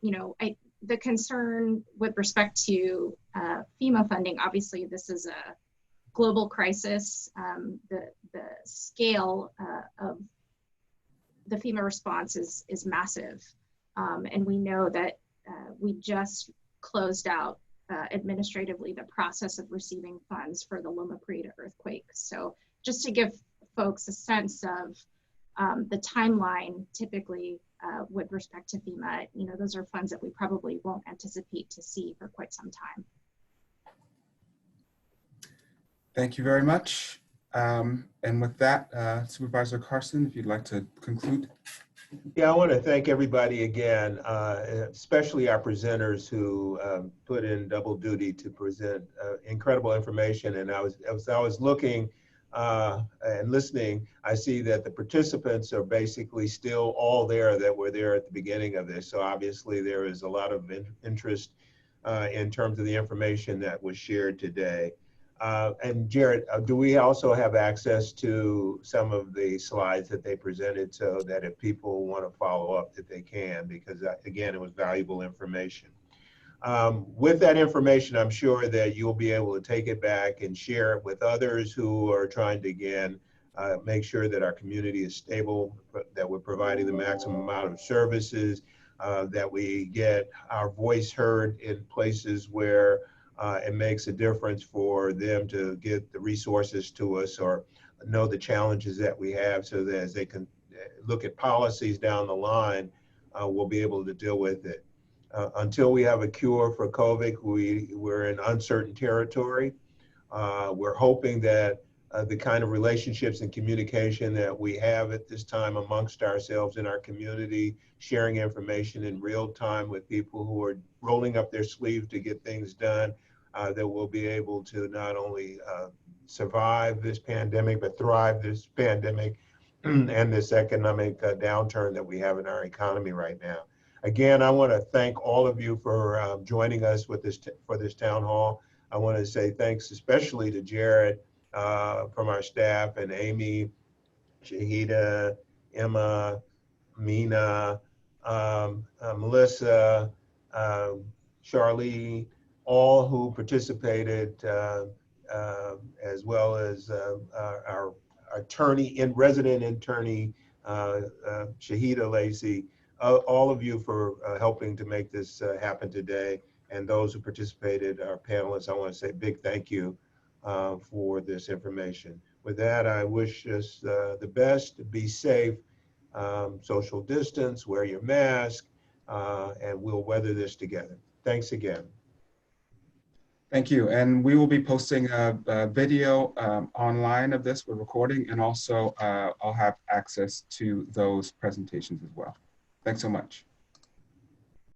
the concern with respect to FEMA funding, obviously this is a global crisis. The scale of the FEMA response is massive. And we know that we just closed out administratively the process of receiving funds for the Loma Prieta earthquake. So just to give folks a sense of the timeline, typically with respect to FEMA, those are funds that we probably won't anticipate to see for quite some time. Thank you very much. And with that, Supervisor Carson, if you'd like to conclude. Yeah, I want to thank everybody again, especially our presenters who put in double duty to present incredible information. And as I was looking and listening, I see that the participants are basically still all there that were there at the beginning of this. So obviously there is a lot of interest in terms of the information that was shared today. And Jared, do we also have access to some of the slides that they presented so that if people want to follow up that they can, because again, it was valuable information. With that information, I'm sure that you'll be able to take it back and share it with others who are trying to, again, make sure that our community is stable, that we're providing the maximum amount of services, that we get our voice heard in places where it makes a difference for them to get the resources to us or know the challenges that we have so that as they can look at policies down the line, we'll be able to deal with it. Until we have a cure for COVID, we're in uncertain territory. We're hoping that the kind of relationships and communication that we have at this time amongst ourselves in our community, sharing information in real time with people who are rolling up their sleeves to get things done, that we'll be able to not only survive this pandemic, but thrive this pandemic and this economic downturn that we have in our economy right now. Again, I want to thank all of you for joining us with for this town hall. I want to say thanks especially to Jared from our staff, and Amy, Shahida, Emma, Mina, Melissa, Charlie, all who participated as well as our resident attorney, Shahida Lacey, all of you for helping to make this happen today. And those who participated, our panelists, I want to say a big thank you for this information. With that, I wish us the best. Be safe, social distance, wear your mask, and we'll weather this together. Thanks again. Thank you. And we will be posting a video online of this. We're recording, and also I'll have access to those presentations as well. Thanks so much.